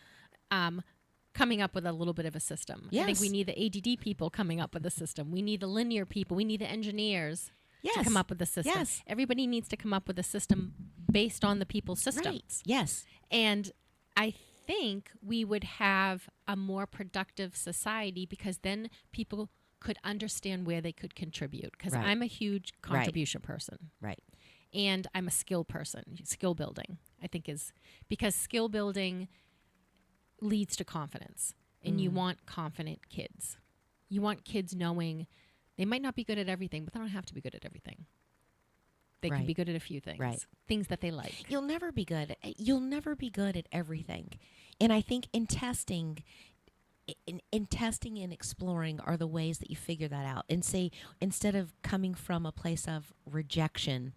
Coming up with a little bit of a system. Yes. I think we need the ADD people coming up with a system. We need the linear people. We need the engineers to come up with a system. Yes. Everybody needs to come up with a system based on the people's systems. Right. Yes. And I think we would have a more productive society, because then people could understand where they could contribute. Because Right. I'm a huge contribution person. Right. And I'm a skill person. Skill building, I think, is because skill building leads to confidence. And you want confident kids. You want kids knowing they might not be good at everything, but they don't have to be good at everything. They can Right. be good at a few things. Right. Things that they like. You'll never be good. You'll never be good at everything. And I think in testing and exploring are the ways that you figure that out. And say, instead of coming from a place of rejection,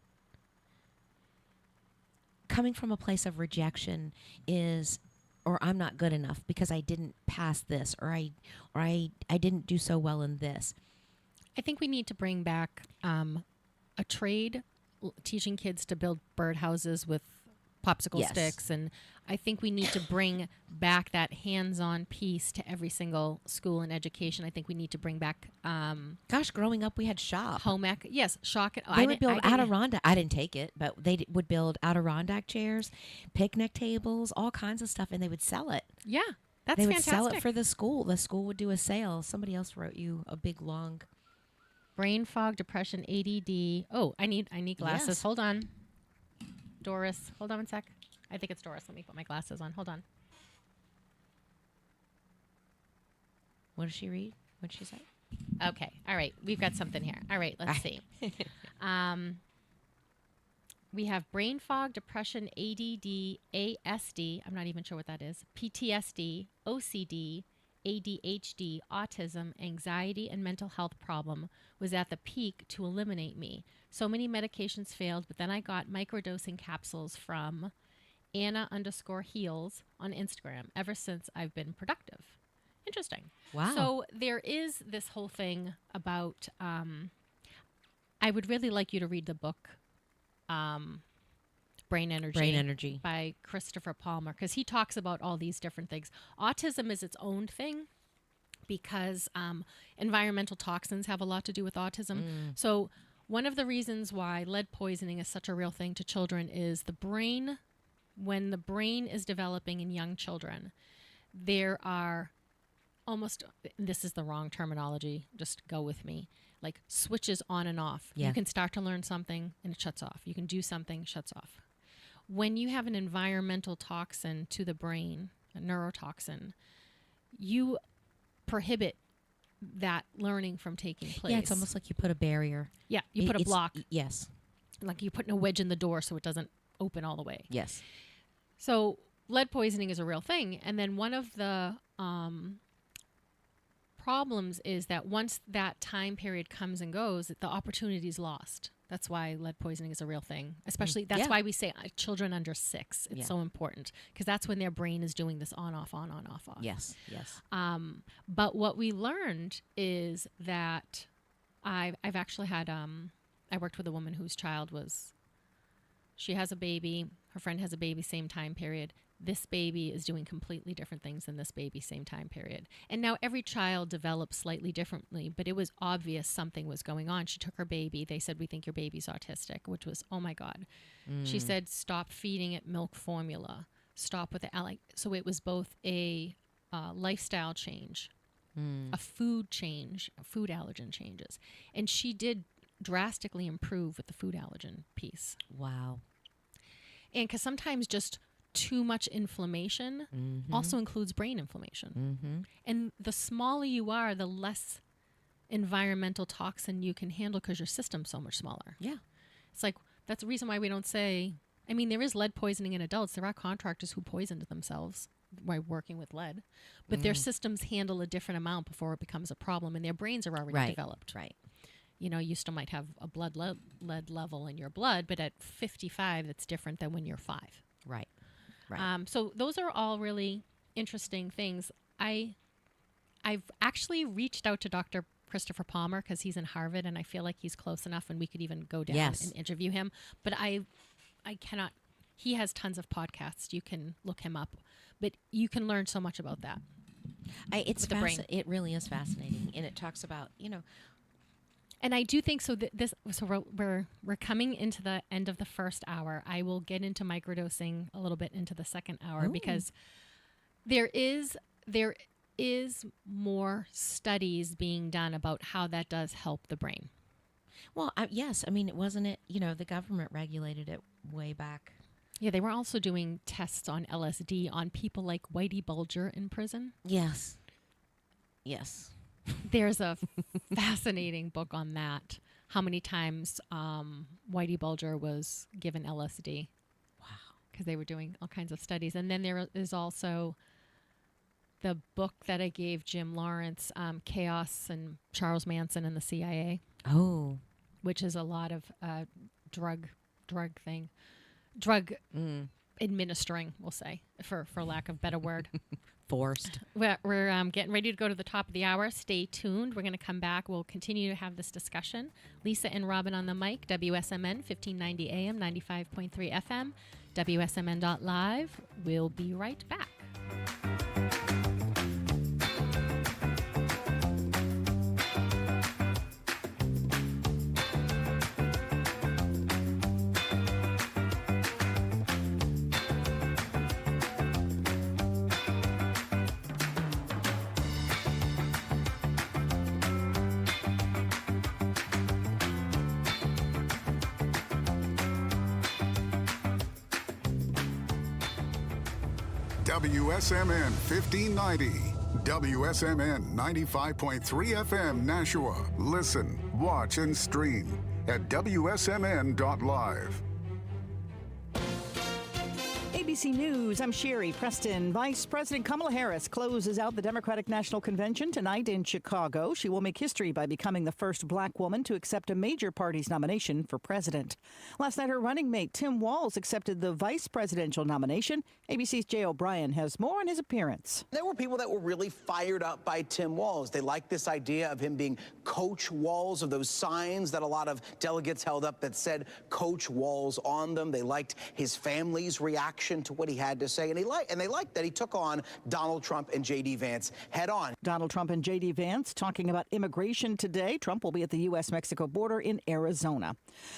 is, or I'm not good enough because I didn't pass this, or I didn't do so well in this. I think we need to bring back a trade, teaching kids to build birdhouses with popsicle Yes. sticks. And I think we need to bring back that hands-on piece to every single school and education. I think we need to bring back Gosh, growing up, we had shop. home ec. Yes, shock. They would build Adirondack. I didn't take it, but they would build Adirondack chairs, picnic tables, all kinds of stuff, and they would sell it. Yeah, that's They would fantastic. sell it for the school. The school would do a sale. Somebody else wrote you a big long. Brain fog, depression, ADD. Oh, I need glasses. Yes. Hold on. Doris, hold on one sec. I think it's Doris. Let me put my glasses on. Hold on. What does she read? What did she say? Okay. All right. We've got something here. All right. Let's see. We have brain fog, depression, ADD, ASD. I'm not even sure what that is. PTSD, OCD, ADHD, autism, anxiety, and mental health problem was at the peak to eliminate me. So many medications failed, but then I got microdosing capsules from Anna_Heals on Instagram. Ever since, I've been productive. Interesting. Wow. So there is this whole thing about, I would really like you to read the book, Brain Energy by Christopher Palmer, because he talks about all these different things. Autism is its own thing because environmental toxins have a lot to do with autism. So one of the reasons why lead poisoning is such a real thing to children is the brain, when the brain is developing in young children, there are almost, this is the wrong terminology, just go with me, like switches on and off. Yeah. You can start to learn something and it shuts off. You can do something, shuts off. When you have an environmental toxin to the brain, a neurotoxin, you prohibit that learning from taking place. Yeah, it's almost like you put a barrier. Yeah, you put a block. Yes. Like you're putting a wedge in the door so it doesn't open all the way. Yes. So lead poisoning is a real thing. And then one of the problems is that once that time period comes and goes, the opportunity is lost. That's why lead poisoning is a real thing. Especially, that's why we say children under 6. It's so important because that's when their brain is doing this on, off, on, off. Yes, yes. But what we learned is that I've actually had, I worked with a woman whose child she has a baby, her friend has a baby, same time period. This baby is doing completely different things than this baby, same time period. And now every child develops slightly differently, but it was obvious something was going on. She took her baby. They said, we think your baby's autistic, which was, oh my God. She said, stop feeding it milk formula. Stop with it. So it was both a lifestyle change, a food change, food allergen changes. And she did drastically improve with the food allergen piece. Wow. And because sometimes just too much inflammation also includes brain inflammation. And the smaller you are, the less environmental toxin you can handle because your system's so much smaller. Yeah. It's like, that's the reason why we don't say, I mean, there is lead poisoning in adults. There are contractors who poisoned themselves by working with lead, but their systems handle a different amount before it becomes a problem, and their brains are already developed. Right. You know, you still might have a lead level in your blood, but at 55, it's different than when you're 5. Right. Right. So those are all really interesting things. I've actually reached out to Dr. Christopher Palmer because he's in Harvard, and I feel like he's close enough, and we could even go down and interview him. But I cannot. He has tons of podcasts. You can look him up, but you can learn so much about that. It really is fascinating, and it talks about And I do think so. We're coming into the end of the first hour. I will get into microdosing a little bit into the second hour because there is more studies being done about how that does help the brain. Well, yes. I mean, wasn't it? The government regulated it way back. Yeah, they were also doing tests on LSD on people like Whitey Bulger in prison. Yes. Yes. There's a fascinating book on that. How many times Whitey Bulger was given LSD. Wow. Because they were doing all kinds of studies. And then there is also the book that I gave Jim Lawrence, Chaos and Charles Manson and the CIA. Oh. Which is a lot of drug administering, we'll say, for lack of a better word. Forced. We're getting ready to go to the top of the hour. Stay tuned. We're going to come back. We'll continue to have this discussion. Lisa and Robyn on the mic, WSMN 1590 AM, 95.3 FM, WSMN.live. We'll be right back. WSMN 1590, WSMN 95.3 FM Nashua. Listen, watch, and stream at WSMN.live. ABC News, I'm Sherry Preston. Vice President Kamala Harris closes out the Democratic National Convention tonight in Chicago. She will make history by becoming the first black woman to accept a major party's nomination for president. Last night, her running mate, Tim Walz, accepted the vice presidential nomination. ABC's Jay O'Brien has more on his appearance. There were people that were really fired up by Tim Walz. They liked this idea of him being Coach Walz, of those signs that a lot of delegates held up that said Coach Walz on them. They liked his family's reaction to what he had to say, and they liked that he took on Donald Trump and J.D. Vance head on. Donald Trump and J.D. Vance talking about immigration today. Trump will be at the U.S.-Mexico border in Arizona.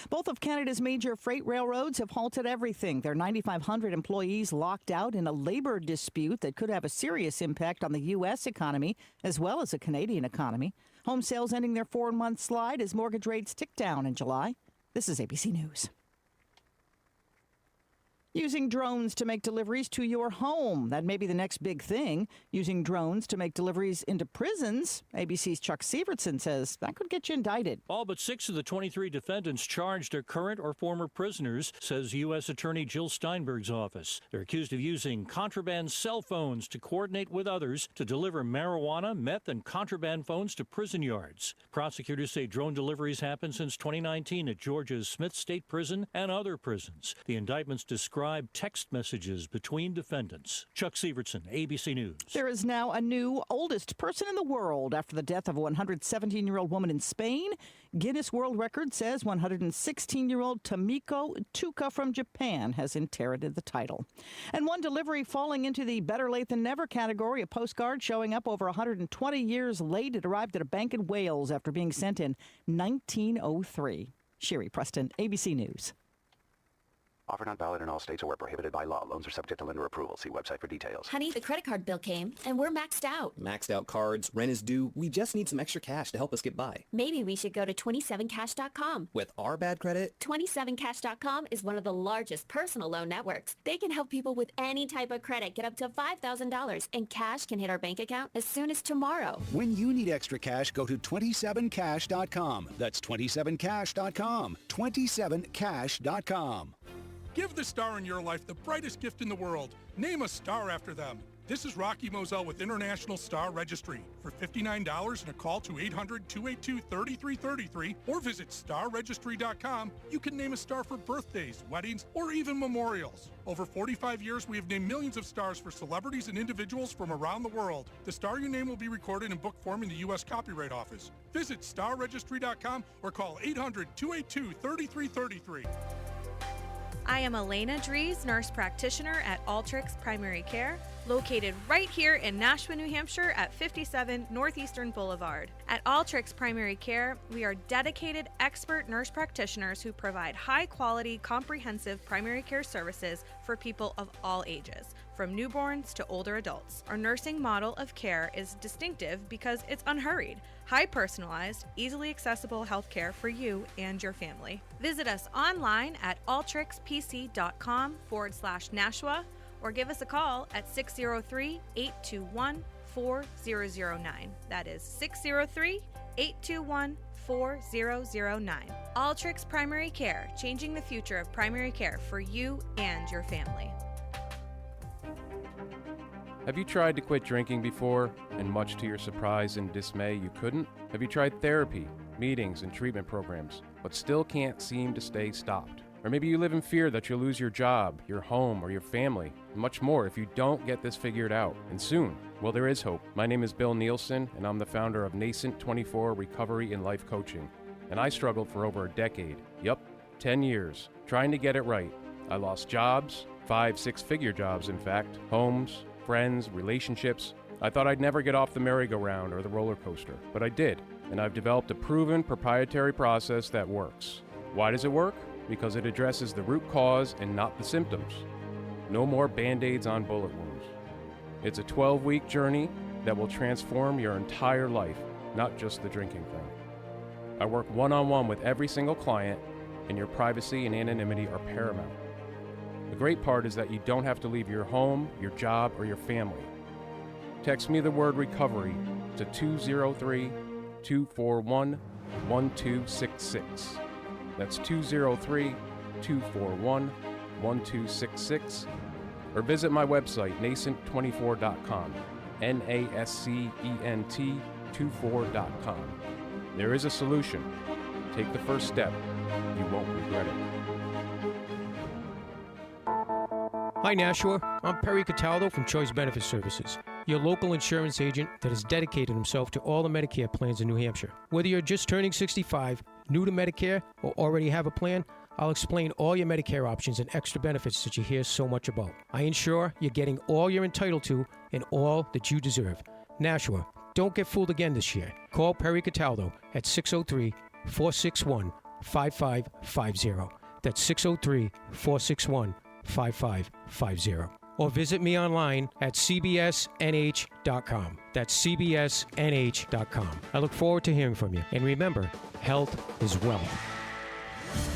Both of Canada's major freight railroads have halted everything. Their 9,500 employees locked out in a labor dispute that could have a serious impact on the U.S. economy as well as the Canadian economy. Home sales ending their 4-month slide as mortgage rates tick down in July. This is ABC News. Using drones to make deliveries to your home. That may be the next big thing. Using drones to make deliveries into prisons. ABC's Chuck Sievertson says that could get you indicted. All but 6 of the 23 defendants charged are current or former prisoners, says U.S. Attorney Jill Steinberg's office. They're accused of using contraband cell phones to coordinate with others to deliver marijuana, meth, and contraband phones to prison yards. Prosecutors say drone deliveries happened since 2019 at Georgia's Smith State Prison and other prisons. The indictments describe text messages between defendants. Chuck Sievertson, ABC News. There is now a new oldest person in the world after the death of a 117-year-old woman in Spain. Guinness World Record says 116-year-old Tomiko Tuka from Japan has inherited the title. And one delivery falling into the better late than never category, a postcard showing up over 120 years late. It arrived at a bank in Wales after being sent in 1903. Sherry Preston, ABC News. Offer not valid in all states or where prohibited by law. Loans are subject to lender approval. See website for details. Honey, the credit card bill came, and we're maxed out. Maxed out cards, rent is due. We just need some extra cash to help us get by. Maybe we should go to 27cash.com. With our bad credit? 27cash.com is one of the largest personal loan networks. They can help people with any type of credit get up to $5,000, and cash can hit our bank account as soon as tomorrow. When you need extra cash, go to 27cash.com. That's 27cash.com. 27cash.com. Give the star in your life the brightest gift in the world. Name a star after them. This is Rocky Moselle with International Star Registry. For $59 and a call to 800-282-3333 or visit starregistry.com, you can name a star for birthdays, weddings, or even memorials. Over 45 years, we have named millions of stars for celebrities and individuals from around the world. The star you name will be recorded in book form in the U.S. Copyright Office. Visit starregistry.com or call 800-282-3333. I am Elena Dries, nurse practitioner at Altrix Primary Care, located right here in Nashua, New Hampshire at 57 Northeastern Boulevard. At Altrix Primary Care, we are dedicated expert nurse practitioners who provide high-quality, comprehensive primary care services for people of all ages, from newborns to older adults. Our nursing model of care is distinctive because it's unhurried, high-personalized, easily accessible healthcare for you and your family. Visit us online at altrixpc.com/Nashua or give us a call at 603-821-4009. That is 603-821-4009. Altrix Primary Care, changing the future of primary care for you and your family. Have you tried to quit drinking before, and much to your surprise and dismay, you couldn't? Have you tried therapy, meetings, and treatment programs, but still can't seem to stay stopped? Or maybe you live in fear that you'll lose your job, your home, or your family, and much more if you don't get this figured out, and soon. Well, there is hope. My name is Bill Nielsen, and I'm the founder of Nascent 24 Recovery and Life Coaching, and I struggled for over a decade. Yup, 10 years, trying to get it right. I lost jobs, 5-6-figure jobs in fact, homes, friends, relationships. I thought I'd never get off the merry-go-round or the roller coaster, but I did, and I've developed a proven proprietary process that works. Why does it work? Because it addresses the root cause and not the symptoms. No more Band-Aids on bullet wounds. It's a 12-week journey that will transform your entire life, not just the drinking thing. I work one-on-one with every single client, and your privacy and anonymity are paramount. The great part is that you don't have to leave your home, your job, or your family. Text me the word recovery to 203-241-1266. That's 203-241-1266. Or visit my website, nascent24.com, NASCENT24.com. There is a solution. Take the first step. You won't regret it. Hi Nashua, I'm Perry Cataldo from Choice Benefit Services, your local insurance agent that has dedicated himself to all the Medicare plans in New Hampshire. Whether you're just turning 65, new to Medicare, or already have a plan, I'll explain all your Medicare options and extra benefits that you hear so much about. I ensure you're getting all you're entitled to and all that you deserve. Nashua, don't get fooled again this year. Call Perry Cataldo at 603-461-5550. That's 603-461-5550. Or visit me online at cbsnh.com. That's cbsnh.com. I look forward to hearing from you. And remember, health is wealth.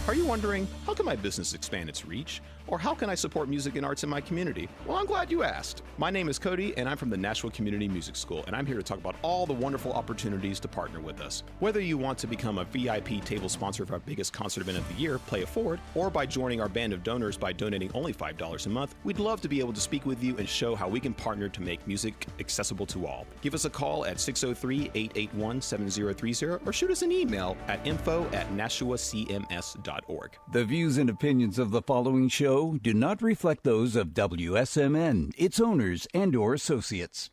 Are you wondering, how can my business expand its reach? Or how can I support music and arts in my community? Well, I'm glad you asked. My name is Cody, and I'm from the Nashua Community Music School, and I'm here to talk about all the wonderful opportunities to partner with us. Whether you want to become a VIP table sponsor of our biggest concert event of the year, Play It Forward, or by joining our band of donors by donating only $5 a month, we'd love to be able to speak with you and show how we can partner to make music accessible to all. Give us a call at 603-881-7030 or shoot us an email at info@nashuacms.org. The views and opinions of the following show do not reflect those of WSMN, its owners, and/or associates.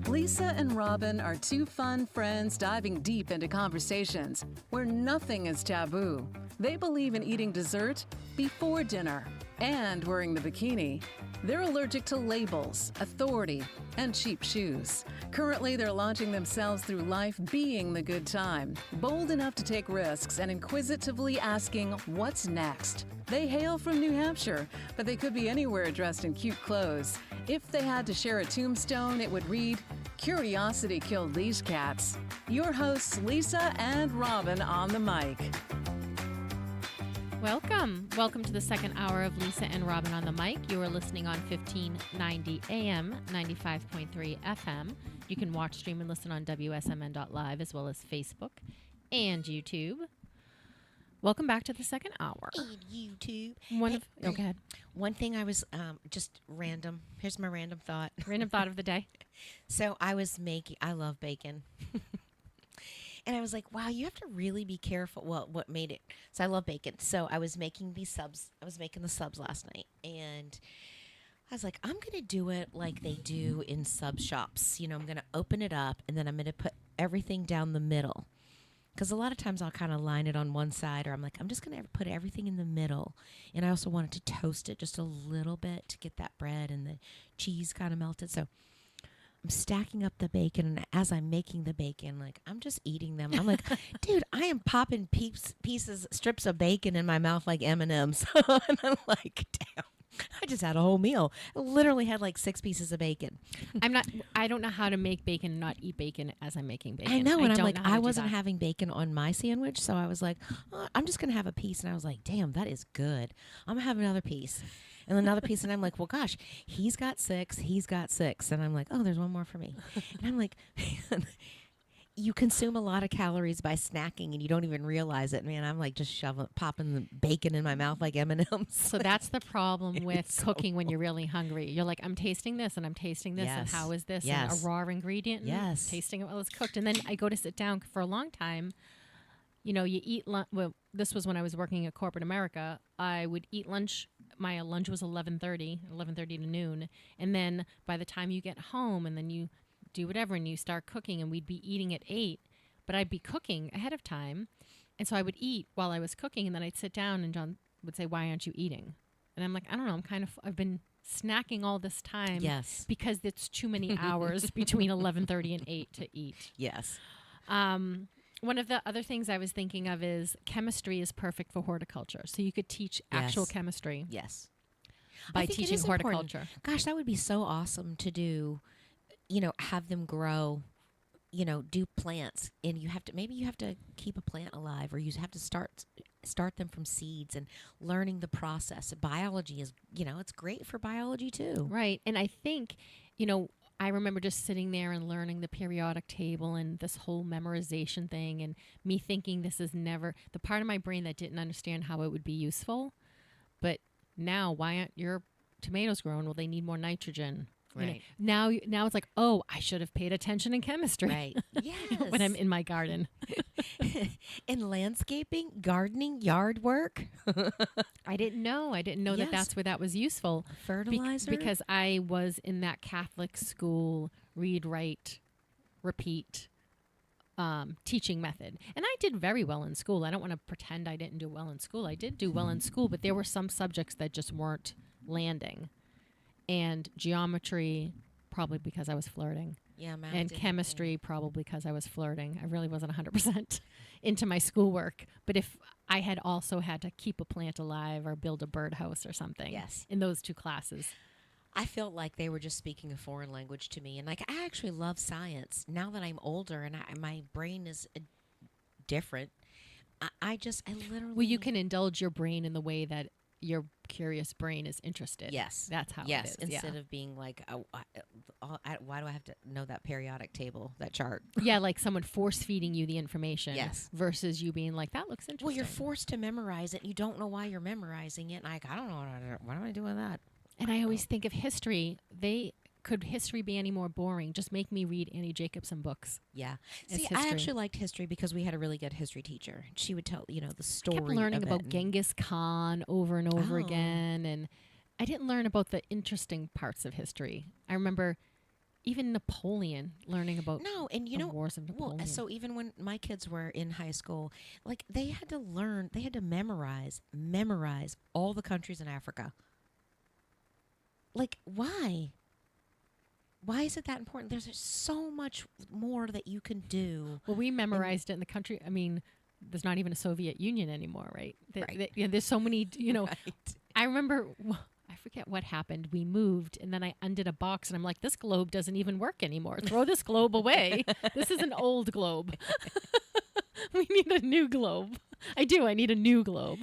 Lisa and Robyn are two fun friends diving deep into conversations where nothing is taboo. They believe in eating dessert before dinner and wearing the bikini. They're allergic to labels, authority, and cheap shoes. Currently, they're launching themselves through life being the good time, bold enough to take risks and inquisitively asking, what's next? They hail from New Hampshire, but they could be anywhere dressed in cute clothes. If they had to share a tombstone, it would read, "Curiosity killed these cats." Your hosts, Lisa and Robyn, on the mic. Welcome to the second hour of Lisa and Robyn on the mic. You are listening on 1590 AM, 95.3 FM. You can watch, stream, and listen on WSMN.live as well as Facebook and YouTube. Welcome back to the second hour. And YouTube. Go ahead. One thing I was just random. Here's my random thought. Random thought of the day. So I love bacon. And I was like, wow, you have to really be careful. Well, what made it? So I love bacon. So I was making these subs. I was making the subs last night. And I was like, I'm going to do it like they do in sub shops. You know, I'm going to open it up and then I'm going to put everything down the middle. Because a lot of times I'll kind of line it on one side, or I'm like, I'm just going to put everything in the middle. And I also wanted to toast it just a little bit to get that bread and the cheese kind of melted. So I'm stacking up the bacon, and as I'm making the bacon, like, I'm just eating them. I'm like, dude, I am popping strips of bacon in my mouth like M&Ms. And I'm like, damn, I just had a whole meal. I literally had like 6 pieces of bacon. I don't know how to make bacon and not eat bacon as I'm making bacon. I know, and I'm like, I wasn't having bacon on my sandwich, so I was like, oh, I'm just going to have a piece. And I was like, damn, that is good. I'm going to have another piece. And another piece, and I'm like, well, gosh, he's got 6, and I'm like, oh, there's one more for me. And I'm like, you consume a lot of calories by snacking, and you don't even realize it, man. I'm like just popping the bacon in my mouth like M&Ms. So that's the problem with cooking when you're really hungry. You're like, I'm tasting this, and I'm tasting this, and how is this? And a raw ingredient, and tasting it while it's cooked. And then I go to sit down for a long time. You know, you eat lunch. Well, this was when I was working at corporate America. I would eat lunch. My lunch was 11:30 to noon. And then by the time you get home and then you do whatever and you start cooking, and we'd be eating at 8, but I'd be cooking ahead of time. And so I would eat while I was cooking, and then I'd sit down and John would say, why aren't you eating? And I'm like, I don't know. I've been snacking all this time. Yes. Because it's too many hours between 11:30 and 8 to eat. Yes. One of the other things I was thinking of is chemistry is perfect for horticulture. So you could teach actual chemistry. Yes. By teaching horticulture. Important. Gosh, that would be so awesome to do, you know, have them grow, you know, do plants. And maybe you have to keep a plant alive, or you have to start them from seeds and learning the process. Biology is, you know, it's great for biology too. Right. And I think, you know, I remember just sitting there and learning the periodic table and this whole memorization thing, and me thinking this is never the part of my brain that didn't understand how it would be useful. But now, why aren't your tomatoes grown? Well, they need more nitrogen. Right. You know, now it's like, oh, I should have paid attention in chemistry. Right. Yes. When I'm in my garden. In landscaping, gardening, yard work. I didn't know that that's where that was useful. Fertilizer. Because I was in that Catholic school, read, write, repeat teaching method. And I did very well in school. I don't want to pretend I didn't do well in school. I did do well in school, but there were some subjects that just weren't landing. And geometry, probably because I was flirting. Yeah, math. And chemistry, probably because I was flirting. I really wasn't 100% into my schoolwork. But if I had also had to keep a plant alive or build a birdhouse or something in those 2 classes. I felt like they were just speaking a foreign language to me. And like, I actually love science. Now that I'm older and my brain is different, I literally. Well, you can indulge your brain in the way that your curious brain is interested. Yes. That's how yes, it is. instead of being like, why do I have to know that periodic table, that chart? Yeah, like someone force-feeding you the information. Yes. Versus you being like, that looks interesting. Well, you're forced to memorize it. You don't know why you're memorizing it. And I don't know what am I doing with that? And I always think of history. Could history be any more boring? Just make me read Annie Jacobson books. Yeah. It's See, I history. actually liked history because we had a really good history teacher. She would tell, the story. I kept learning of about it Genghis Khan over and over Oh. again, and I didn't learn about the interesting parts of history. I remember even Napoleon, learning about the wars of Napoleon. Well, so even when my kids were in high school, like they had to memorize all the countries in Africa. Like, why? Why is it that important? There's so much more that you can do. Well, we memorized it in the country. I mean, there's not even a Soviet Union anymore, right? Right. There's so many, Right. I remember, I forget what happened. We moved, and then I undid a box, and I'm like, this globe doesn't even work anymore. Throw this globe away. This is an old globe. We need a new globe. I need a new globe.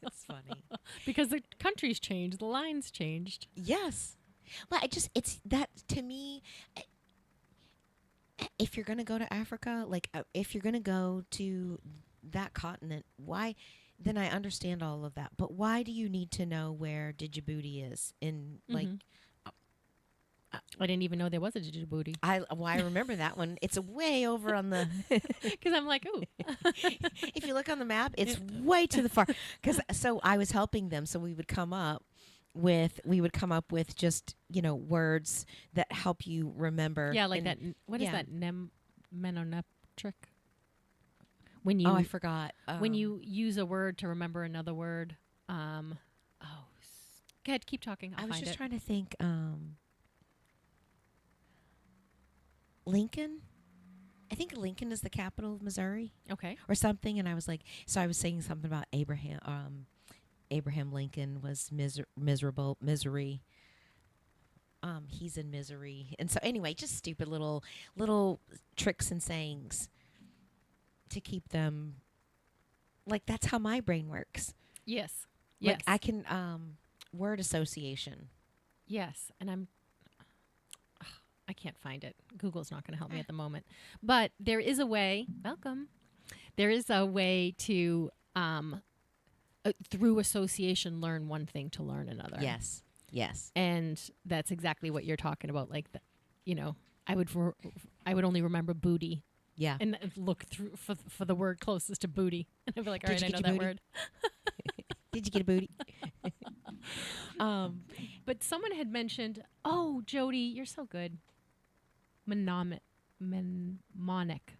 It's funny. Because the countries changed, the lines changed. Yes. Well, it's that to me, if you're going to go to Africa, like if you're going to go to that continent, why, then I understand all of that. But why do you need to know where Djibouti is in like, I didn't even know there was a Djibouti. I remember that one. It's way over on the. Because I'm like, ooh. If you look on the map, it's way to the far. So I was helping them, so we would come up with just words that help you remember. Yeah, like that. What is that? Menometric. When you I forgot. When you use a word to remember another word. Go ahead, keep talking. I was just trying to think. Lincoln. I think Lincoln is the capital of Missouri. Okay. Or something, and I was like, so I was saying something about Abraham. Abraham Lincoln was miserable. Misery. He's in misery, and so anyway, just stupid little tricks and sayings to keep them. Like that's how my brain works. Yes. Like I can word association. Yes, and I can't find it. Google's not going to help me at the moment. But there is a way. Welcome. There is a way to, through association, learn one thing to learn another. Yes. Yes. And that's exactly what you're talking about. Like, I would only remember booty. Yeah. And look through for the word closest to booty. And I'd be like, all right, I know that word. Did you get a booty? But someone had mentioned, oh, Jody, you're so good. Mnemonic.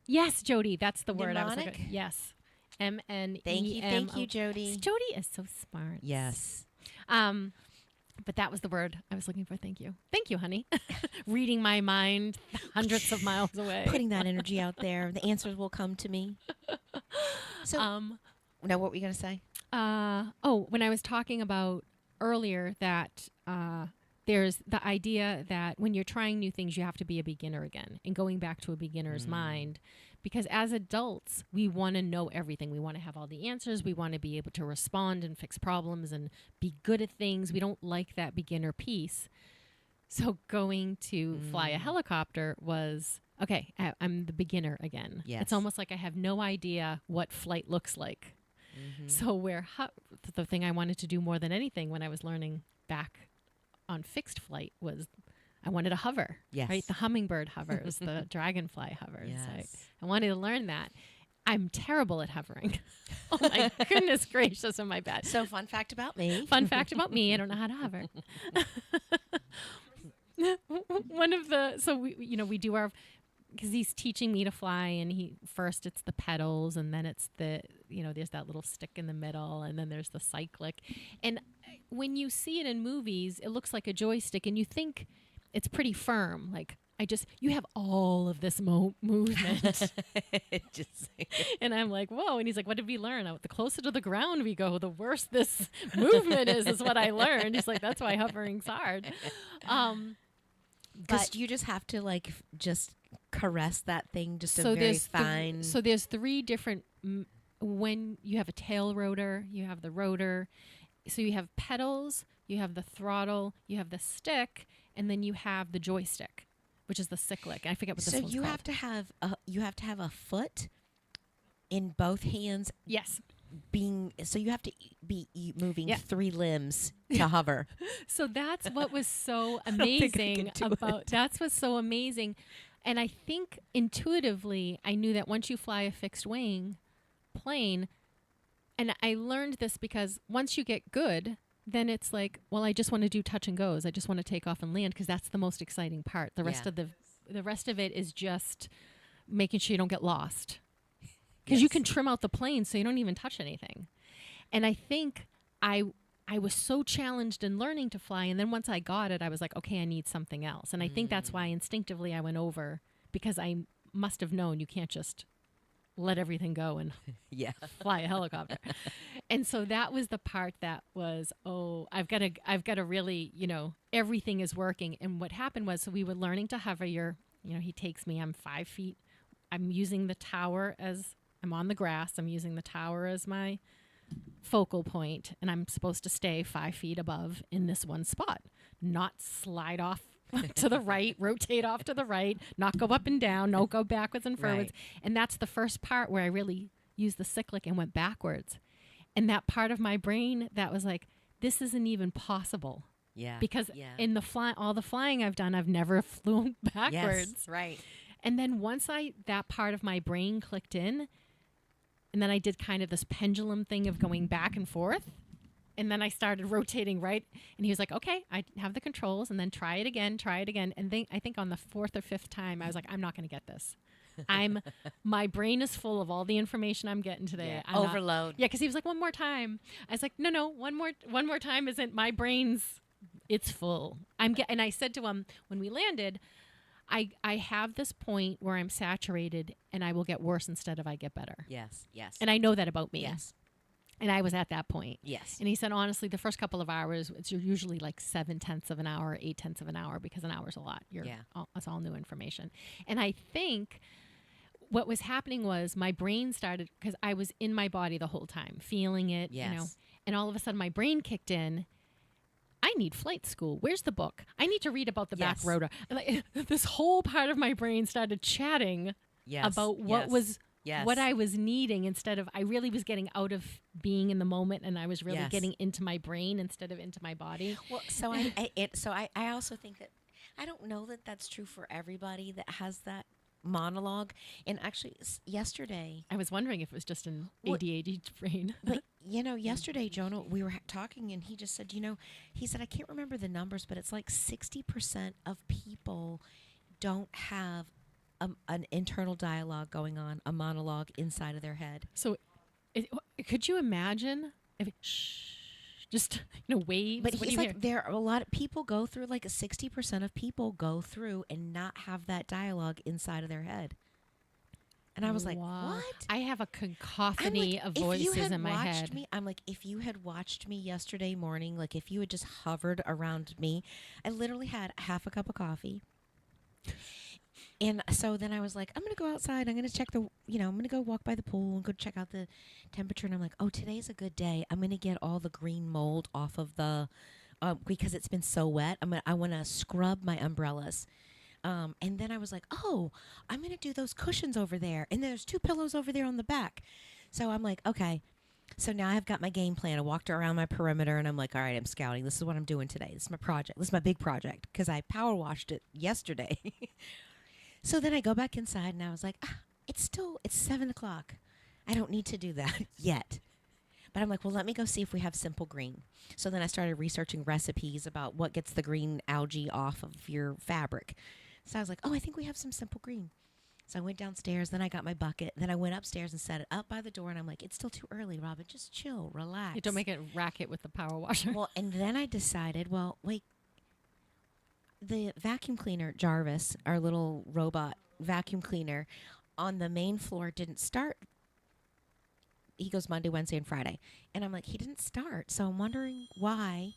Yes, Jody, that's the word I was looking. Yes. M-N-E-M-O. Thank you, Jody. Jody is so smart. Yes. But that was the word I was looking for. Thank you. Thank you, honey. Reading my mind hundreds of miles away. Putting that energy out there. The answers will come to me. So, now what were you going to say? When I was talking about earlier that there's the idea that when you're trying new things, you have to be a beginner again and going back to a beginner's mind. Because as adults, we want to know everything. We want to have all the answers. We want to be able to respond and fix problems and be good at things. We don't like that beginner piece. So going to fly a helicopter was, okay, I'm the beginner again. Yes. It's almost like I have no idea what flight looks like. So the thing I wanted to do more than anything when I was learning back on fixed flight was I wanted to hover. Yes. Right? The hummingbird hovers, the dragonfly hovers. Yes. I wanted to learn that. I'm terrible at hovering. Oh my goodness gracious, am I bad? So fun fact about me. Fun fact about me, I don't know how to hover. We do our, because he's teaching me to fly, and first it's the pedals, and then it's there's that little stick in the middle, and then there's the cyclic. And when you see it in movies, it looks like a joystick, and you think it's pretty firm. Like, you have all of this movement. And I'm like, whoa. And he's like, what did we learn? The closer to the ground we go, the worse this movement is what I learned. He's like, that's why hovering's hard. Because you just have to just caress that thing, just a very fine. So there's three different when you have a tail rotor, you have the rotor. So you have pedals, you have the throttle, you have the stick, and then you have the joystick, which is the cyclic. I forget what this one's called. So you have to have a foot in both hands. Yes. So you have to be moving 3 limbs to hover. So that's what was so amazing about that's what's so amazing. And I think intuitively I knew that once you fly a fixed wing plane, and I learned this because once you get good, then it's like, well, I just want to do touch and goes. I just want to take off and land because that's the most exciting part. The rest of it is just making sure you don't get lost. Because you can trim out the plane so you don't even touch anything. And I think I was so challenged in learning to fly. And then once I got it, I was like, okay, I need something else. And I think that's why instinctively I went over, because I must have known you can't just let everything go and fly a helicopter. And so that was the part that was, I've got to really, everything is working. And what happened was, so we were learning to hover. He takes me, I'm 5 feet. I'm using the tower as I'm on the grass. I'm using the tower as my focal point, and I'm supposed to stay 5 feet above in this one spot, not slide off to the right, rotate off to the right, not go up and down, no go backwards and forwards. Right. And that's the first part where I really used the cyclic and went backwards. And that part of my brain that was like, this isn't even possible. Yeah. Because in all the flying I've done, I've never flown backwards. Yes, right. And then once that part of my brain clicked in, and then I did kind of this pendulum thing of going back and forth. And then I started rotating right. And he was like, okay, I have the controls. And then try it again. And then I think on the 4th or 5th time, I was like, I'm not going to get this. My brain is full of all the information I'm getting today. Yeah. Overload. Because he was like, one more time. I was like, no, one more time isn't my brain's. It's full. And I said to him when we landed, I have this point where I'm saturated and I will get worse instead of I get better. Yes. And I know that about me. Yes. And I was at that point. Yes. And he said, honestly, the first couple of hours, it's usually like 7/10 of an hour, 8/10 of an hour, because an hour's a lot. It's all new information. And I think what was happening was my brain started, because I was in my body the whole time, feeling it, and all of a sudden my brain kicked in. I need flight school. Where's the book? I need to read about the back rotor. Like, this whole part of my brain started chatting about what what I was needing, instead of I really was getting out of being in the moment, and I was really getting into my brain instead of into my body. Well, so I also think that I don't know that that's true for everybody that has that monologue. And actually, yesterday I was wondering if it was just an ADHD brain. But yesterday, Jonah, we were talking, and he just said, he said, I can't remember the numbers, but it's like 60% of people don't have an internal dialogue going on, a monologue inside of their head. So could you imagine if just waves? But he's like, there are a lot of people go through, like 60% of people go through and not have that dialogue inside of their head. And I was like, what? I have a cacophony of voices in my head. I'm like, if you had watched me yesterday morning, like if you had just hovered around me, I literally had half a cup of coffee. And so then I was like, I'm going to go outside. I'm going to check I'm going to go walk by the pool and go check out the temperature. And I'm like, oh, today's a good day. I'm going to get all the green mold off of the, because it's been so wet. I want to scrub my umbrellas. And then I was like, oh, I'm going to do those cushions over there. And there's 2 pillows over there on the back. So I'm like, okay. So now I've got my game plan. I walked around my perimeter, and I'm like, all right, I'm scouting. This is what I'm doing today. This is my project. This is my big project, because I power washed it yesterday. So then I go back inside, and I was like, it's 7 o'clock. I don't need to do that yet. But I'm like, well, let me go see if we have simple green. So then I started researching recipes about what gets the green algae off of your fabric. So I was like, oh, I think we have some simple green. So I went downstairs, then I got my bucket, then I went upstairs and set it up by the door, and I'm like, it's still too early, Robyn. Just chill, relax. You don't make it racket with the power washer. Well, and then I decided, well, wait, the vacuum cleaner, Jarvis, our little robot vacuum cleaner, on the main floor didn't start. He goes Monday, Wednesday, and Friday. And I'm like, he didn't start. So I'm wondering why.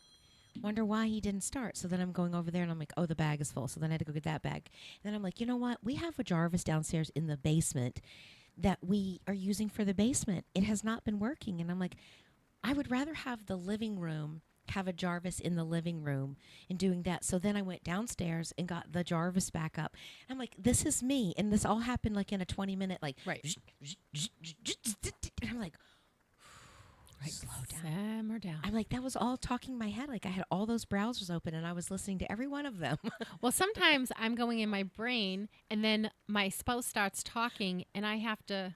Wonder why he didn't start. So then I'm going over there, and I'm like, oh, the bag is full. So then I had to go get that bag. And then I'm like, you know what? We have a Jarvis downstairs in the basement that we are using for the basement. It has not been working. And I'm like, I would rather have the living room, have a Jarvis in the living room and doing that. So then I went downstairs and got the Jarvis back up. I'm like, this is me. And this all happened like in a 20-minute, like, right. And I'm like, slow down. Simmer down. I'm like, that was all talking in my head. Like I had all those browsers open and I was listening to every one of them. Well, sometimes I'm going in my brain and then my spouse starts talking and I have to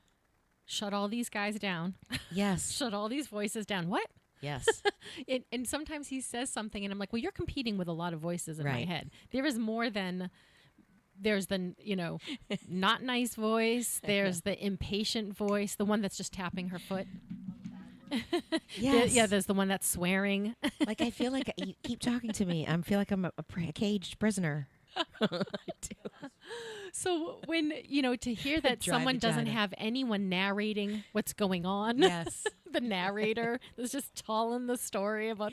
shut all these guys down. Yes. Shut all these voices down. What? Yes. And sometimes he says something and I'm like, well, you're competing with a lot of voices in my Right. head. There is more than, there's the, not nice voice. There's the impatient voice, the one that's just tapping her foot. Yes. Yeah, there's the one that's swearing. Like I feel like you keep talking to me. I feel like I'm a caged prisoner. I do. So when, to hear that Dry someone doesn't vagina. have anyone narrating what's going on. Yes. The narrator is just telling the story about.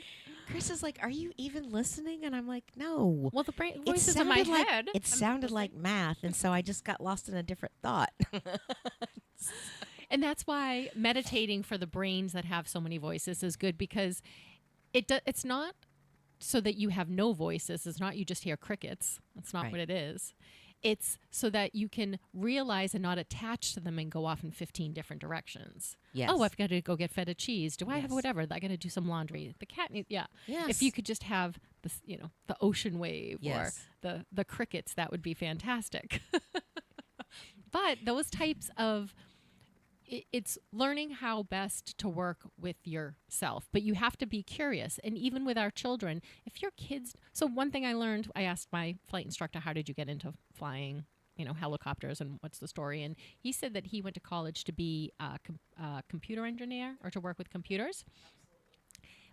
Chris is like, are you even listening? And I'm like, no. Well, the voices in my head. It sounded like math. And so I just got lost in a different thought. And that's why meditating for the brains that have so many voices is good, because it's not so that you have no voices. It's not you just hear crickets. That's not Right. what it is. It's so that you can realize and not attach to them and go off in 15 different directions. Yes. Oh, I've got to go get feta cheese. Do I have Yes. whatever? I got to do some laundry. The cat needs, yeah. Yes. If you could just have this, the ocean wave Yes. or the crickets, that would be fantastic. But those types of, it's learning how best to work with yourself, but you have to be curious. And even with our children, if your kids, so one thing I learned, I asked my flight instructor, how did you get into flying, helicopters and what's the story? And he said that he went to college to be a computer engineer or to work with computers,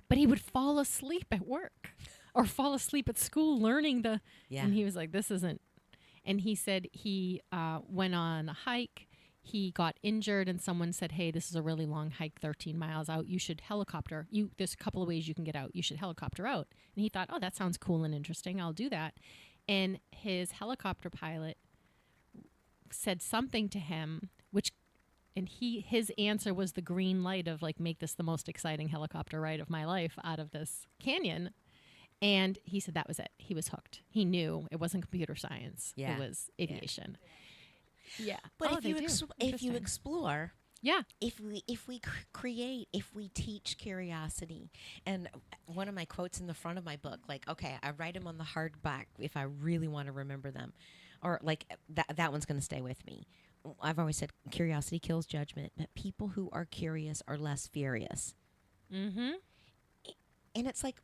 but he would fall asleep at work or fall asleep at school learning and he was like, this isn't. And he said he went on a hike. He got injured and someone said, hey, this is a really long hike, 13 miles out. You should helicopter. There's a couple of ways you can get out. You should helicopter out. And he thought, oh, that sounds cool and interesting. I'll do that. And his helicopter pilot said something to him, his answer was the green light of like, make this the most exciting helicopter ride of my life out of this canyon. And he said that was it. He was hooked. He knew it wasn't computer science. Yeah. It was aviation. Yeah. But Oh, if you Interesting. explore, yeah, if we create, if we teach curiosity, and one of my quotes in the front of my book, like, okay, I write them on the hardback if I really want to remember them, or like that one's going to stay with me. I've always said curiosity kills judgment, but people who are curious are less furious. Mm-hmm. And it's like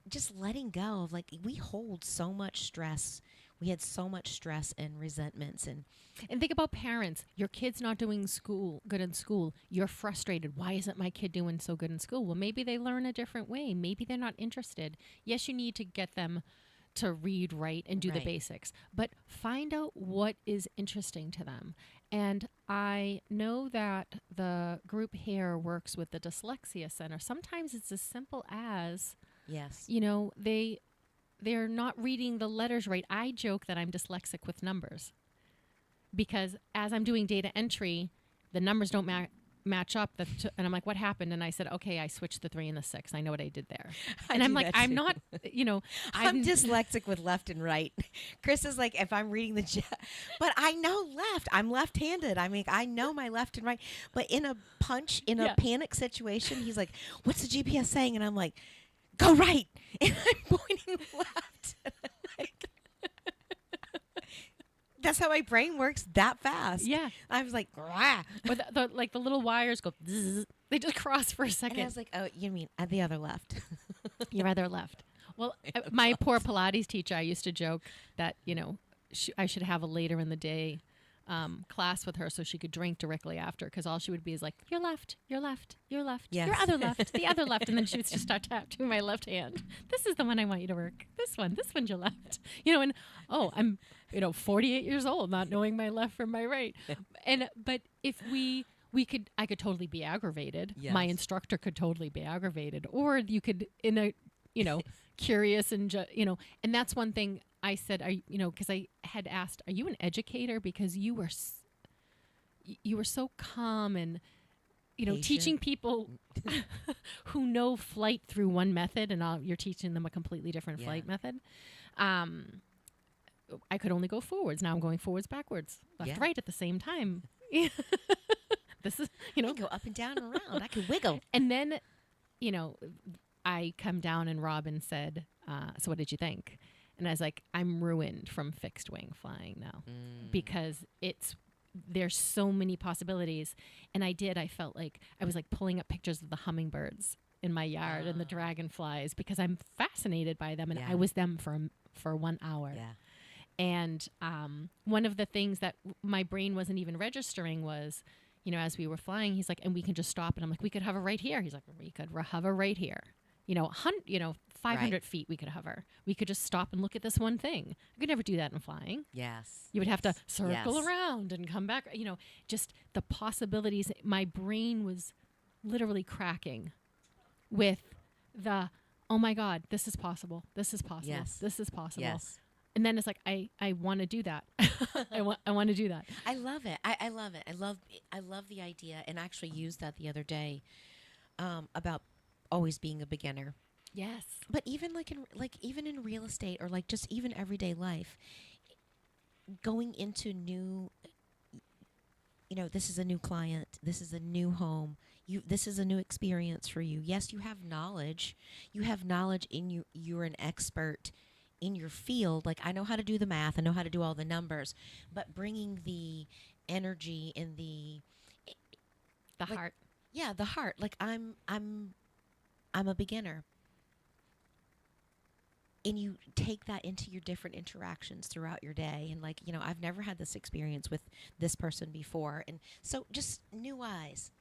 just letting go of, like, we hold so much stress. We had so much stress and resentments. And think about parents. Your kid's not doing good in school. You're frustrated. Why isn't my kid doing so good in school? Well, maybe they learn a different way. Maybe they're not interested. Yes, you need to get them to read, write, and do the Right. basics. But find out what is interesting to them. And I know that the group here works with the Dyslexia Center. Sometimes it's as simple as, yes, they're not reading the letters right. I joke that I'm dyslexic with numbers because as I'm doing data entry, the numbers don't match up. And I'm like, what happened? And I said, okay, I switched the 3 and the 6. I know what I did there. And I'm like, I'm not, I'm dyslexic with left and right. Chris is like, if I'm reading but I know left. I'm left-handed. I mean, I know my left and right. But in a panic situation, he's like, what's the GPS saying? And I'm like, go right. And I'm pointing left. That's how my brain works that fast. Yeah. I was like, rah. But the little wires go, zzz, they just cross for a second. And I was like, oh, you mean at the other left. Your other left. Well, my poor Pilates teacher, I used to joke that, I should have a later in the day class with her so she could drink directly after, because all she would be is like, your left, your left, your left, Yes. your other left, the other left. And then she would just start tapping my left hand. This is the one I want you to work. This one's your left. And, I'm, 48 years old, not knowing my left from my right. But if I could totally be aggravated. Yes. My instructor could totally be aggravated. Or you could, curious and, and that's one thing I said, because I had asked, are you an educator? Because you you were so calm and, Patient. teaching people who know flight through one method, and you're teaching them a completely different flight method. I could only go forwards. Now I'm going forwards, backwards, left, right at the same time. This is, I can go up and down and around. I can wiggle. And then, I come down and Robyn said, so what did you think? And I was like, I'm ruined from fixed wing flying now because there's so many possibilities. And I felt like I was like pulling up pictures of the hummingbirds in my yard and the dragonflies because I'm fascinated by them. And I was them for 1 hour. Yeah. And one of the things that my brain wasn't even registering was, as we were flying, he's like, and we can just stop. And I'm like, we could hover right here. He's like, we could hover right here. 500 feet we could hover. We could just stop and look at this one thing. I could never do that in flying. Yes. You would have to circle around and come back. Just the possibilities. My brain was literally cracking with the, oh my God, this is possible. This is possible. Yes. This is possible. Yes. And then it's like, I want to do that. I want to do that. I love it. I love it. I love the idea, and I actually used that the other day about always being a beginner. Yes. But even even in real estate or like just even everyday life, going into new, this is a new client, this is a new home, this is a new experience for you. Yes, you have knowledge. You have knowledge you're an expert in your field. Like, I know how to do the math, I know how to do all the numbers, but bringing the energy and the heart. Yeah, the heart. Like, I'm a beginner. And you take that into your different interactions throughout your day. And I've never had this experience with this person before. And so just new eyes.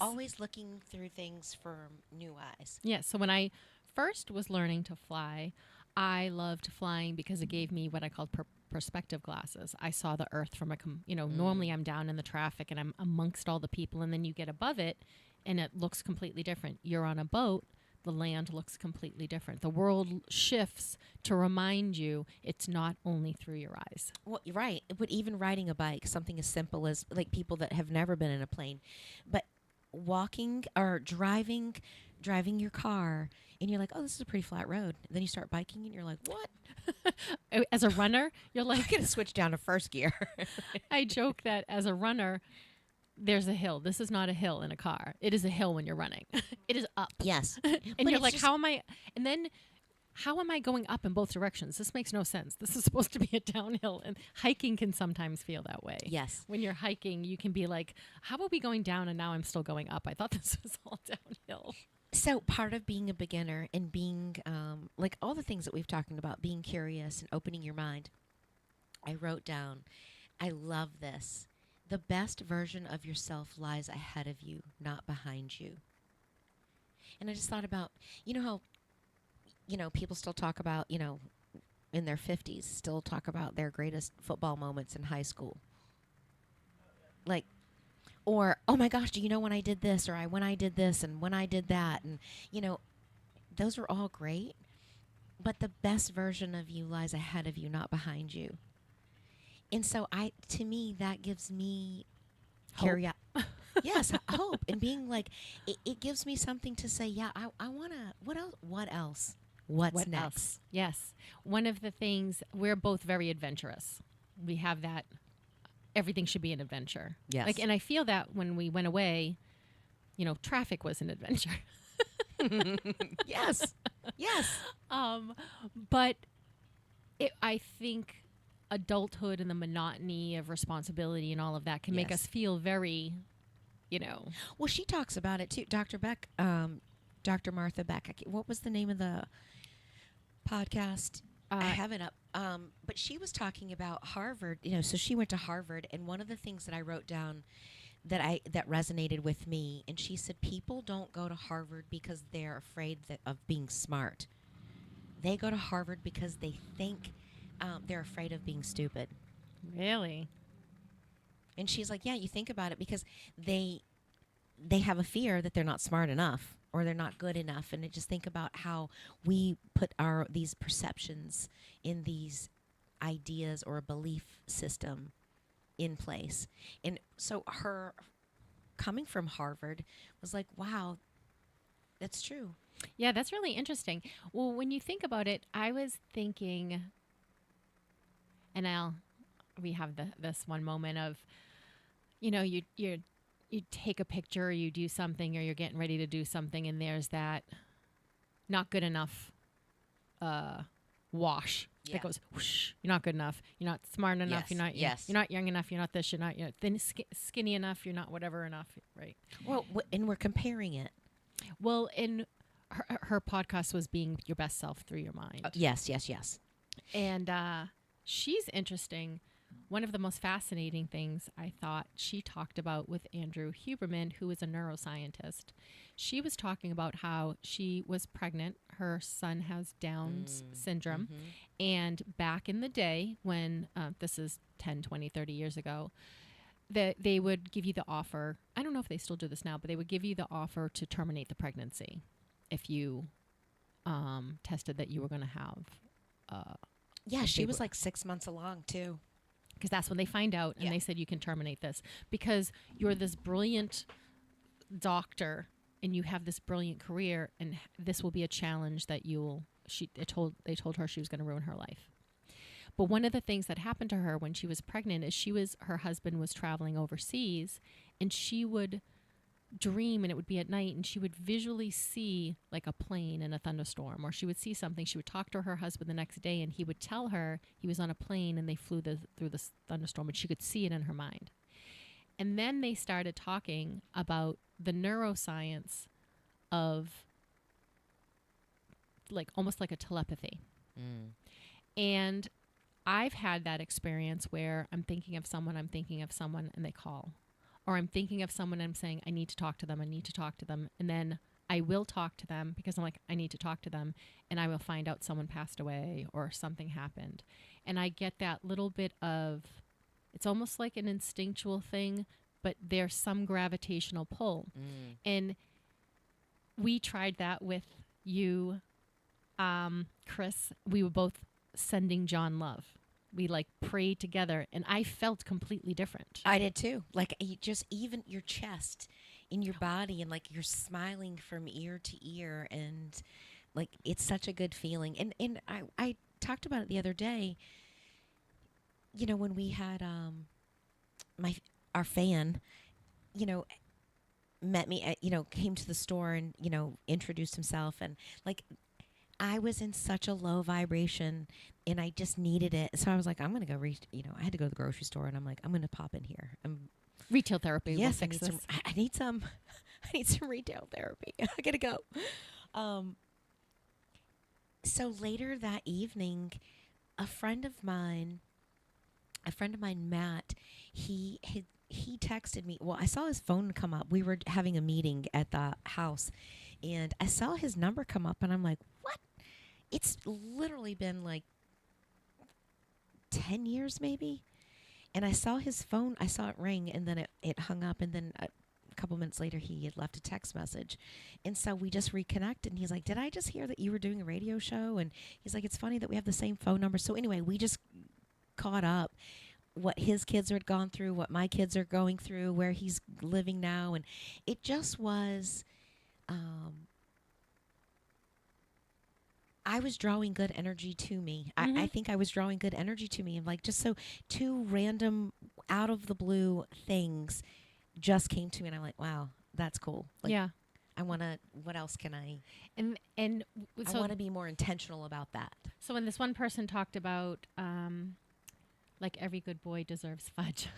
Always looking through things from new eyes. Yeah. So when I first was learning to fly, I loved flying because it gave me what I called perspective glasses. I saw the earth from normally I'm down in the traffic and I'm amongst all the people, and then you get above it and it looks completely different. You're on a boat. The land looks completely different. The world shifts to remind you it's not only through your eyes. Well, you're right. But even riding a bike, something as simple as like people that have never been in a plane, but walking or driving your car, and you're like, oh, this is a pretty flat road. And then you start biking, and you're like, what? As a runner, you're like, I'm going to switch down to first gear. I joke that as a runner, there's a hill. This is not a hill in a car. It is a hill when you're running. It is up. Yes. And you're like, how am I? And then how am I going up in both directions? This makes no sense. This is supposed to be a downhill. And hiking can sometimes feel that way. Yes. When you're hiking, you can be like, how about we going down and now I'm still going up? I thought this was all downhill. So part of being a beginner and being like all the things that we've talked about, being curious and opening your mind, I wrote down, I love this. The best version of yourself lies ahead of you, not behind you. And I just thought about, how, people still talk about, in their 50s, still talk about their greatest football moments in high school. Like, or, oh my gosh, do you know when I did this, or when I did this, and when I did that? And, those are all great, but the best version of you lies ahead of you, not behind you. And so to me, that gives me curiosity. Yes, hope. And being like, it gives me something to say, yeah, I want to, what else? What's next? Else? Yes. One of the things, we're both very adventurous. We have that, everything should be an adventure. Yes. And I feel that when we went away, traffic was an adventure. Yes. Yes. But I think adulthood and the monotony of responsibility and all of that can make us feel very, Well, she talks about it too. Dr. Martha Beck. What was the name of the podcast? I have it up. But she was talking about Harvard, so she went to Harvard, and one of the things that I wrote down that resonated with me, and she said people don't go to Harvard because they're afraid of being smart. They go to Harvard because they think they're afraid of being stupid. Really? And she's like, yeah, you think about it, because they have a fear that they're not smart enough or they're not good enough. And just think about how we put these perceptions in these ideas or a belief system in place. And so her coming from Harvard was like, wow, that's true. Yeah, that's really interesting. Well, when you think about it, I was thinking, and we have this one moment of, you take a picture, or you do something, or you're getting ready to do something, and there's that not good enough wash that goes whoosh. You're not good enough. You're not smart enough. Yes. You're not young enough. You're not this. You're not thin, skinny enough. You're not whatever enough. Right. Well, and we're comparing it. Well, in her podcast was being your best self through your mind. Yes. And she's interesting. One of the most fascinating things I thought she talked about with Andrew Huberman, who is a neuroscientist. She was talking about how she was pregnant. Her son has Down's syndrome. And back in the day when, this is 10, 20, 30 years ago, that they would give you the offer. I don't know if they still do this now, but they would give you the offer to terminate the pregnancy if you tested that you were going to have. Yeah, she was like 6 months along too. Because that's when they find out, and they said you can terminate this because you're this brilliant doctor and you have this brilliant career, and this will be a challenge that they told her she was going to ruin her life. But one of the things that happened to her when she was pregnant is her husband was traveling overseas, and she would dream, and it would be at night, and she would visually see like a plane in a thunderstorm, or she would see something. She would talk to her husband the next day, and he would tell her he was on a plane and they flew through this thunderstorm, and she could see it in her mind. And then they started talking about the neuroscience of like almost like a telepathy. And I've had that experience where I'm thinking of someone, and they call. Or I'm thinking of someone, and I'm saying, I need to talk to them. And then I will talk to them because I'm like, I need to talk to them. And I will find out someone passed away or something happened. And I get that little bit of, it's almost like an instinctual thing, but there's some gravitational pull. And we tried that with you, Chris. We were both sending John love. We like prayed together, and I felt completely different. I did too. Like just even your chest in your body, and like you're smiling from ear to ear, and like it's such a good feeling. And I talked about it the other day. When we had our fan, met me at, came to the store and introduced himself, and like I was in such a low vibration and I just needed it. So I was like, I'm going to go I had to go to the grocery store, and I'm like, I'm going to pop in here. Retail therapy. Yes, we'll fix this. I need some retail therapy. I got to go. So later that evening, a friend of mine, Matt, he texted me. Well, I saw his phone come up. We were having a meeting at the house, and I saw his number come up, and I'm like, what? It's literally been like 10 years maybe. And I saw his phone. I saw it ring, and then it hung up, and then a couple minutes later he had left a text message. And so we just reconnected, and he's like, did I just hear that you were doing a radio show? And he's like, it's funny that we have the same phone number. So anyway, we just caught up, what his kids had gone through, what my kids are going through, where he's living now. And it just was, I was drawing good energy to me. I think I was drawing good energy to me. And like, just so two random out of the blue things just came to me, and I'm like, wow, that's cool. Like, yeah. I want to, what else can I, and I so want to be more intentional about that. So when this one person talked about, like every good boy deserves fudge.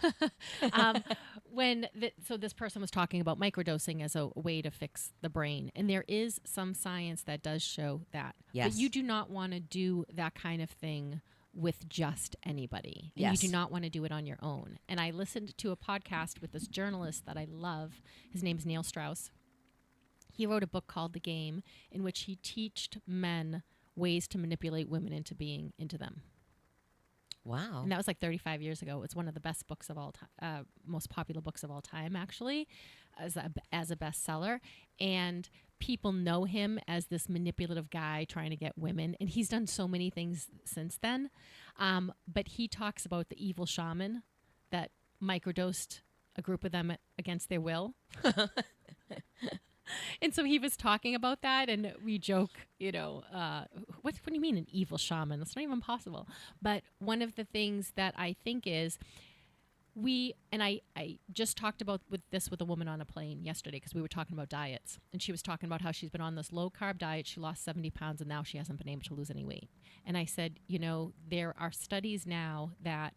So this person was talking about microdosing as a way to fix the brain. And there is some science that does show that. Yes. But you do not want to do that kind of thing with just anybody. And Yes. you do not want to do it on your own. And I listened to a podcast with this journalist that I love. His name is Neil Strauss. He wrote a book called The Game, in which he taught men ways to manipulate women into being into them. Wow. And that was like 35 years ago. It's one of the best books of all time, most popular books of all time, actually, as a bestseller. And people know him as this manipulative guy trying to get women. And he's done so many things since then. But he talks about the evil shaman that microdosed a group of them against their will. And so he was talking about that, and we joke, what do you mean an evil shaman? That's not even possible. But one of the things that I think is I just talked about with a woman on a plane yesterday, because we were talking about diets, and she was talking about how she's been on this low carb diet. She lost 70 pounds, and now she hasn't been able to lose any weight. And I said, there are studies now that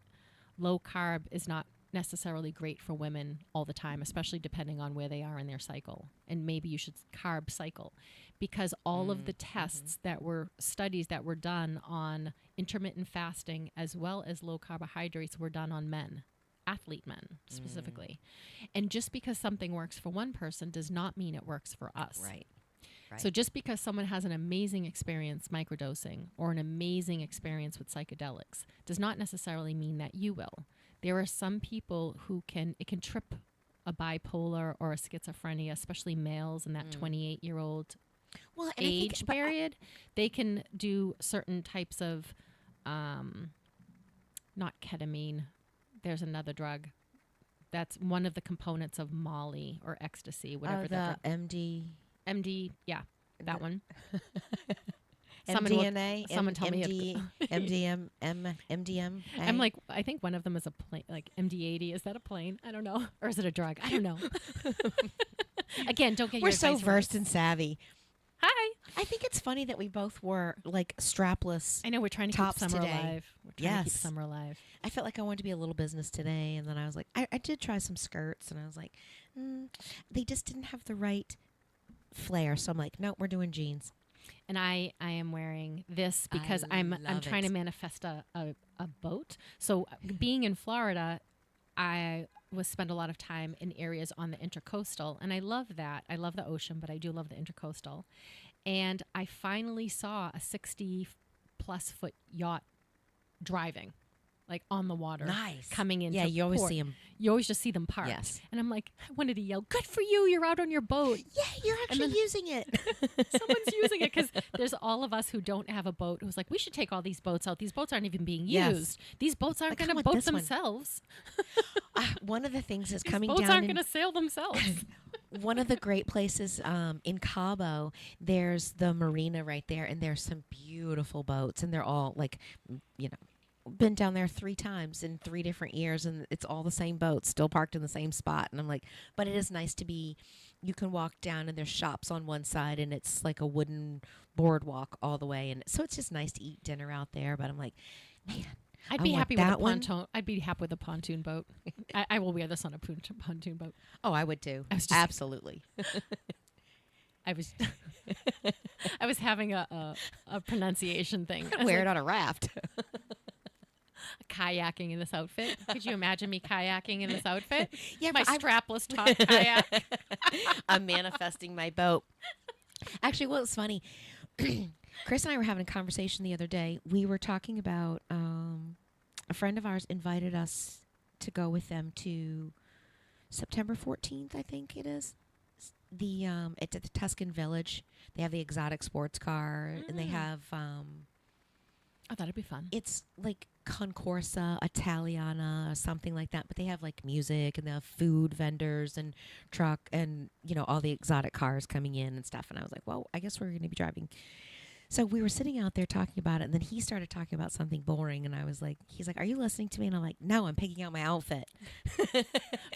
low carb is not necessarily great for women all the time, especially depending on where they are in their cycle. And maybe you should carb cycle, because all of the tests studies that were done on intermittent fasting as well as low carbohydrates were done on men, athlete men specifically. And just because something works for one person does not mean it works for us. Right. So just because someone has an amazing experience microdosing or an amazing experience with psychedelics does not necessarily mean that you will. There are some people who it can trip a bipolar or a schizophrenia, especially males in that 28-year-old age period. They can do certain types of, not ketamine. There's another drug. That's one of the components of Molly or ecstasy, whatever the drug. MD, yeah, that one. MDMA, someone told me MDM. I'm like, I think one of them is a plane, like MD80. Is that a plane? I don't know. Or is it a drug? I don't know. Again, don't get your We're so advice versed right. and savvy. Hi. I think it's funny that we both wore like strapless. I know, we're trying to tops keep summer today. alive. We're trying to keep summer alive. I felt like I wanted to be a little business today, and then I was like, I did try some skirts, and I was like, they just didn't have the right flair. So I'm like, no, we're doing jeans. And I am wearing this because I'm trying to manifest a boat. So being in Florida, I spend a lot of time in areas on the intercoastal, and I love that. I love the ocean, but I do love the intercoastal. And I finally saw a 60-plus foot yacht driving, like on the water. Nice. Coming in. Yeah, you always see them. You always just see them parked. Yes. And I'm like, I wanted to yell, good for you, you're out on your boat. Yeah, you're actually using it. Someone's using it, because there's all of us who don't have a boat who's like, we should take all these boats out. These boats aren't even being Yes. used. These boats aren't Like, going to come with boat this one. themselves. One of the things is These coming boats down. aren't going to sail themselves. One of the great places in Cabo, there's the marina right there, and there's some beautiful boats, and they're all like, been down there 3 times in 3 different years, and it's all the same boats still parked in the same spot. And I'm like, but it is nice to be, you can walk down and there's shops on one side, and it's like a wooden boardwalk all the way. And so it's just nice to eat dinner out there. But I'm like, man, I'd I be want happy with a that one. pontoon. I'd be happy with a pontoon boat. I will wear this on a pontoon boat. Oh, I would too. I was Absolutely. I was having a pronunciation thing. I was Wear like, it on a raft. kayaking in this outfit. Could you imagine me kayaking in this outfit? Yeah, my but strapless top kayak. I'm manifesting my boat. Actually, what was funny, Chris and I were having a conversation the other day. We were talking about a friend of ours invited us to go with them to September 14th, I think it is. It's at the Tuscan Village. They have the exotic sports car, and they have Oh, that'd be fun. it's like Concorsa Italiana or something like that, but they have like music, and they have food vendors and truck, and all the exotic cars coming in and stuff. And I was like, well, I guess we're going to be driving. So we were sitting out there talking about it, and then he started talking about something boring, and I was like, he's like, are you listening to me? And I'm like, no, I'm picking out my outfit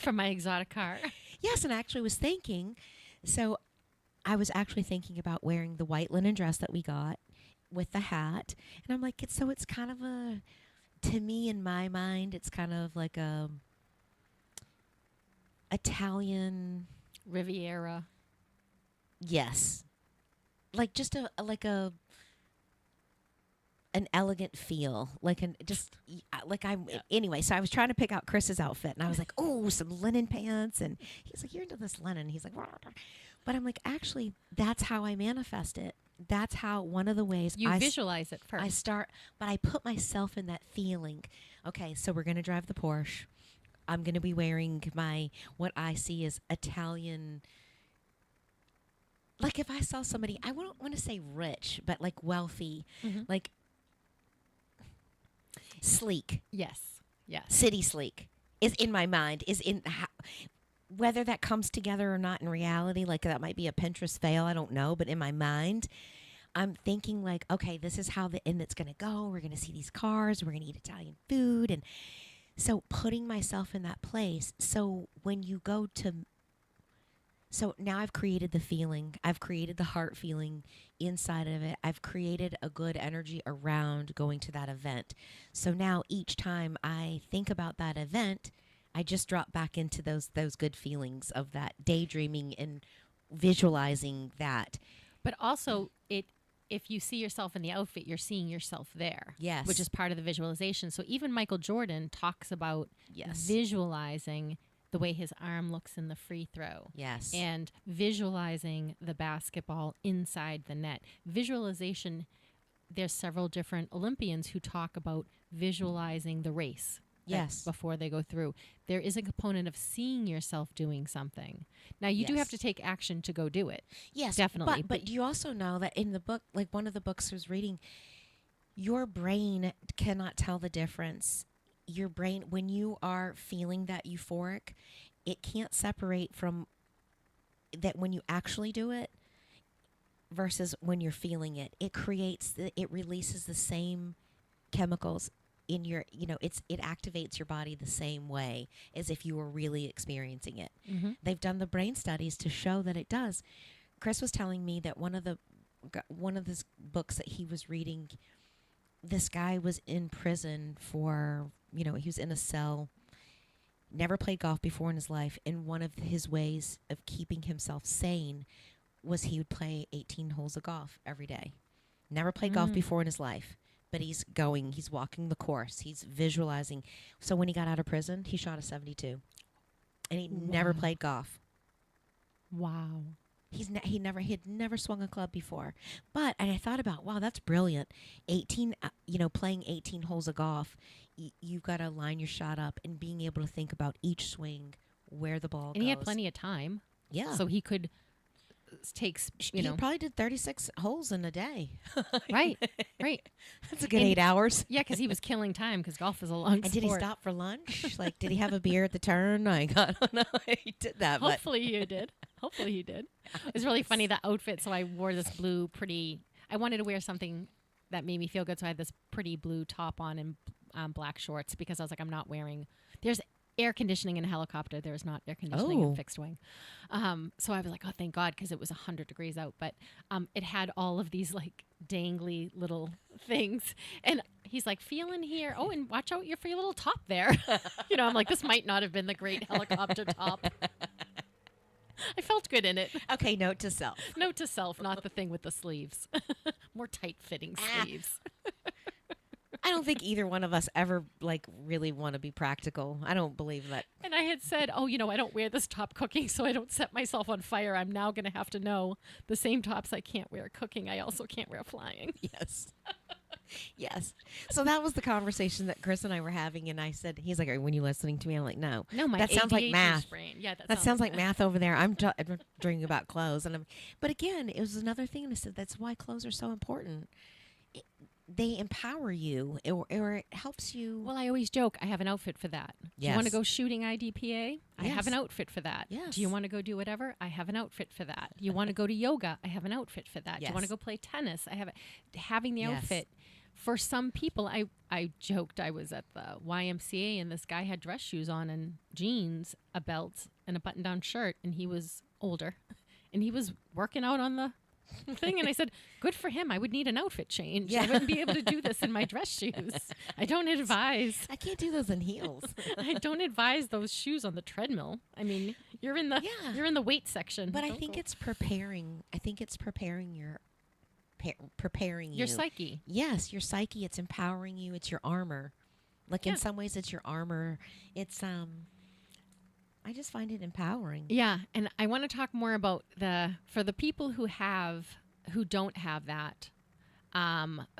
From my exotic car. Yes, and I actually was thinking, so I was actually thinking about wearing the white linen dress that we got with the hat. And I'm like, it's kind of to me, in my mind, it's kind of like a Italian Riviera. Yes. Like just an elegant feel, anyway. So I was trying to pick out Chris's outfit, and I was like, oh, some linen pants, and he's like, you're into this linen. He's like, but I'm like, actually, that's how I manifest it. That's how, one of the ways You visualize it first. But I put myself in that feeling. Okay, so we're going to drive the Porsche. I'm going to be wearing what I see as Italian. Like if I saw somebody, I wouldn't want to say rich, but like wealthy, like sleek. Yes. Yes. City sleek. is in my mind, is in whether that comes together or not in reality. Like that might be a Pinterest fail, I don't know, but in my mind, I'm thinking like, okay, this is how the end it's going to go. We're going to see these cars. We're going to eat Italian food. And so putting myself in that place. So when you go to, so now I've created the feeling. I've created the heart feeling inside of it. I've created a good energy around going to that event. So now each time I think about that event, I just drop back into those good feelings of that daydreaming and visualizing that. But also, if you see yourself in the outfit, you're seeing yourself there. Yes. Which is part of the visualization. So even Michael Jordan talks about visualizing the way his arm looks in the free throw. Yes. And visualizing the basketball inside the net. Visualization, there's several different Olympians who talk about visualizing the race. Yes. Before they go through. There is a component of seeing yourself doing something. Now, you do have to take action to go do it. Yes. Definitely. But you also know that in the book, like one of the books I was reading, your brain cannot tell the difference. Your brain, when you are feeling that euphoric, it can't separate from that when you actually do it versus when you're feeling it. It releases the same chemicals in your, it activates your body the same way as if you were really experiencing it. Mm-hmm. They've done the brain studies to show that it does. Chris was telling me that one of the books that he was reading, this guy was in prison for, he was in a cell, never played golf before in his life, and one of his ways of keeping himself sane was he would play 18 holes of golf every day. Never played golf before in his life. But he's walking the course. He's visualizing. So when he got out of prison, he shot a 72. And he never played golf. Wow. He'd never swung a club before. And I thought about, wow, that's brilliant. 18, playing 18 holes of golf, you've got to line your shot up and being able to think about each swing, where the ball goes. And he had plenty of time. Yeah. So he could he probably did 36 holes in a day. Right. That's a good 8 hours. Yeah, because he was killing time because golf is a long sport. And did he stop for lunch? Like, did he have a beer at the turn? I don't know. He did that. Hopefully he did. It's really funny, the outfit. So I wore this blue I wanted to wear something that made me feel good. So I had this pretty blue top on and black shorts because I was like, I'm not wearing, there's air conditioning in a helicopter. There's not air conditioning in fixed wing. So I was like, oh, thank God, because it was 100 degrees out. But it had all of these like dangly little things. And he's like, feel in here. Oh, and watch out for your little top there. I'm like, this might not have been the great helicopter top. I felt good in it. Okay, note to self. Note to self, not the thing with the sleeves. More tight-fitting sleeves. I don't think either one of us ever really want to be practical. I don't believe that. And I had said, I don't wear this top cooking so I don't set myself on fire. I'm now going to have to know the same tops I can't wear cooking, I also can't wear flying. Yes. Yes. So that was the conversation that Chris and I were having, and I said, he's like, when you listening to me? I'm like, no. My that sounds like ADHD math. Brain. Yeah, that sounds like math over there. I'm dreaming about clothes, but again, it was another thing. And I said, that's why clothes are so important. They empower you, or it helps you. Well, I always joke, I have an outfit for that. Yes. Do you want to go shooting IDPA? I Yes. have an outfit for that. Yes. Do you want to go do whatever? I have an outfit for that. You want to go to yoga? I have an outfit for that. Do Yes. you want to go play tennis? I have having the Yes. outfit. For some people, I joked I was at the YMCA and this guy had dress shoes on and jeans, a belt, and a button-down shirt, and he was older, and he was working out on the thing, and I said, good for him. I would need an outfit change. Yeah. I wouldn't be able to do this in my dress shoes. I don't advise. I can't do those in heels. I don't advise those shoes on the treadmill. I mean, you're in the weight section. But I think it's preparing. I think it's preparing preparing you. Your psyche. Yes, your psyche. It's empowering you. It's your armor. In some ways, it's your armor. It's I just find it empowering. Yeah, and I want to talk more about for the people who don't have that,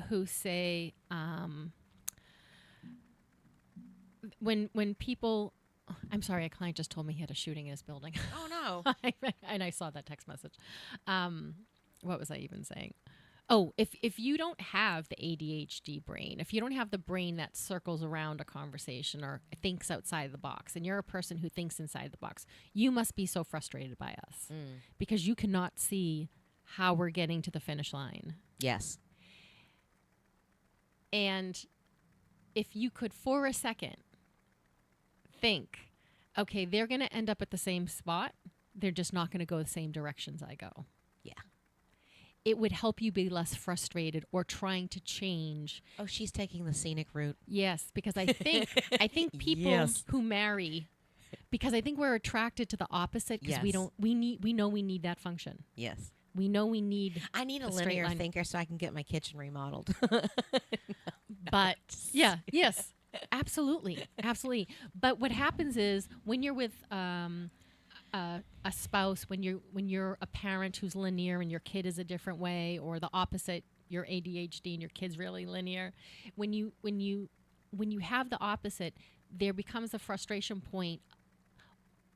who say when people. I'm sorry, a client just told me he had a shooting in his building. Oh no! And I saw that text message. What was I even saying? Oh, if you don't have the ADHD brain, if you don't have the brain that circles around a conversation or thinks outside the box, and you're a person who thinks inside the box, you must be so frustrated by us because you cannot see how we're getting to the finish line. Yes. And if you could for a second think, okay, they're going to end up at the same spot. They're just not going to go the same directions I go. Yeah. It would help you be less frustrated or trying to change. Oh, she's taking the scenic route. Yes, because I think people who marry, because I think we're attracted to the opposite because we know we need that function. Yes. We know we need. I need a linear thinker so I can get my kitchen remodeled. But yes, absolutely. But what happens is when you're with a spouse, when you're a parent who's linear and your kid is a different way, or the opposite, you're ADHD and your kid's really linear. When you have the opposite, there becomes a frustration point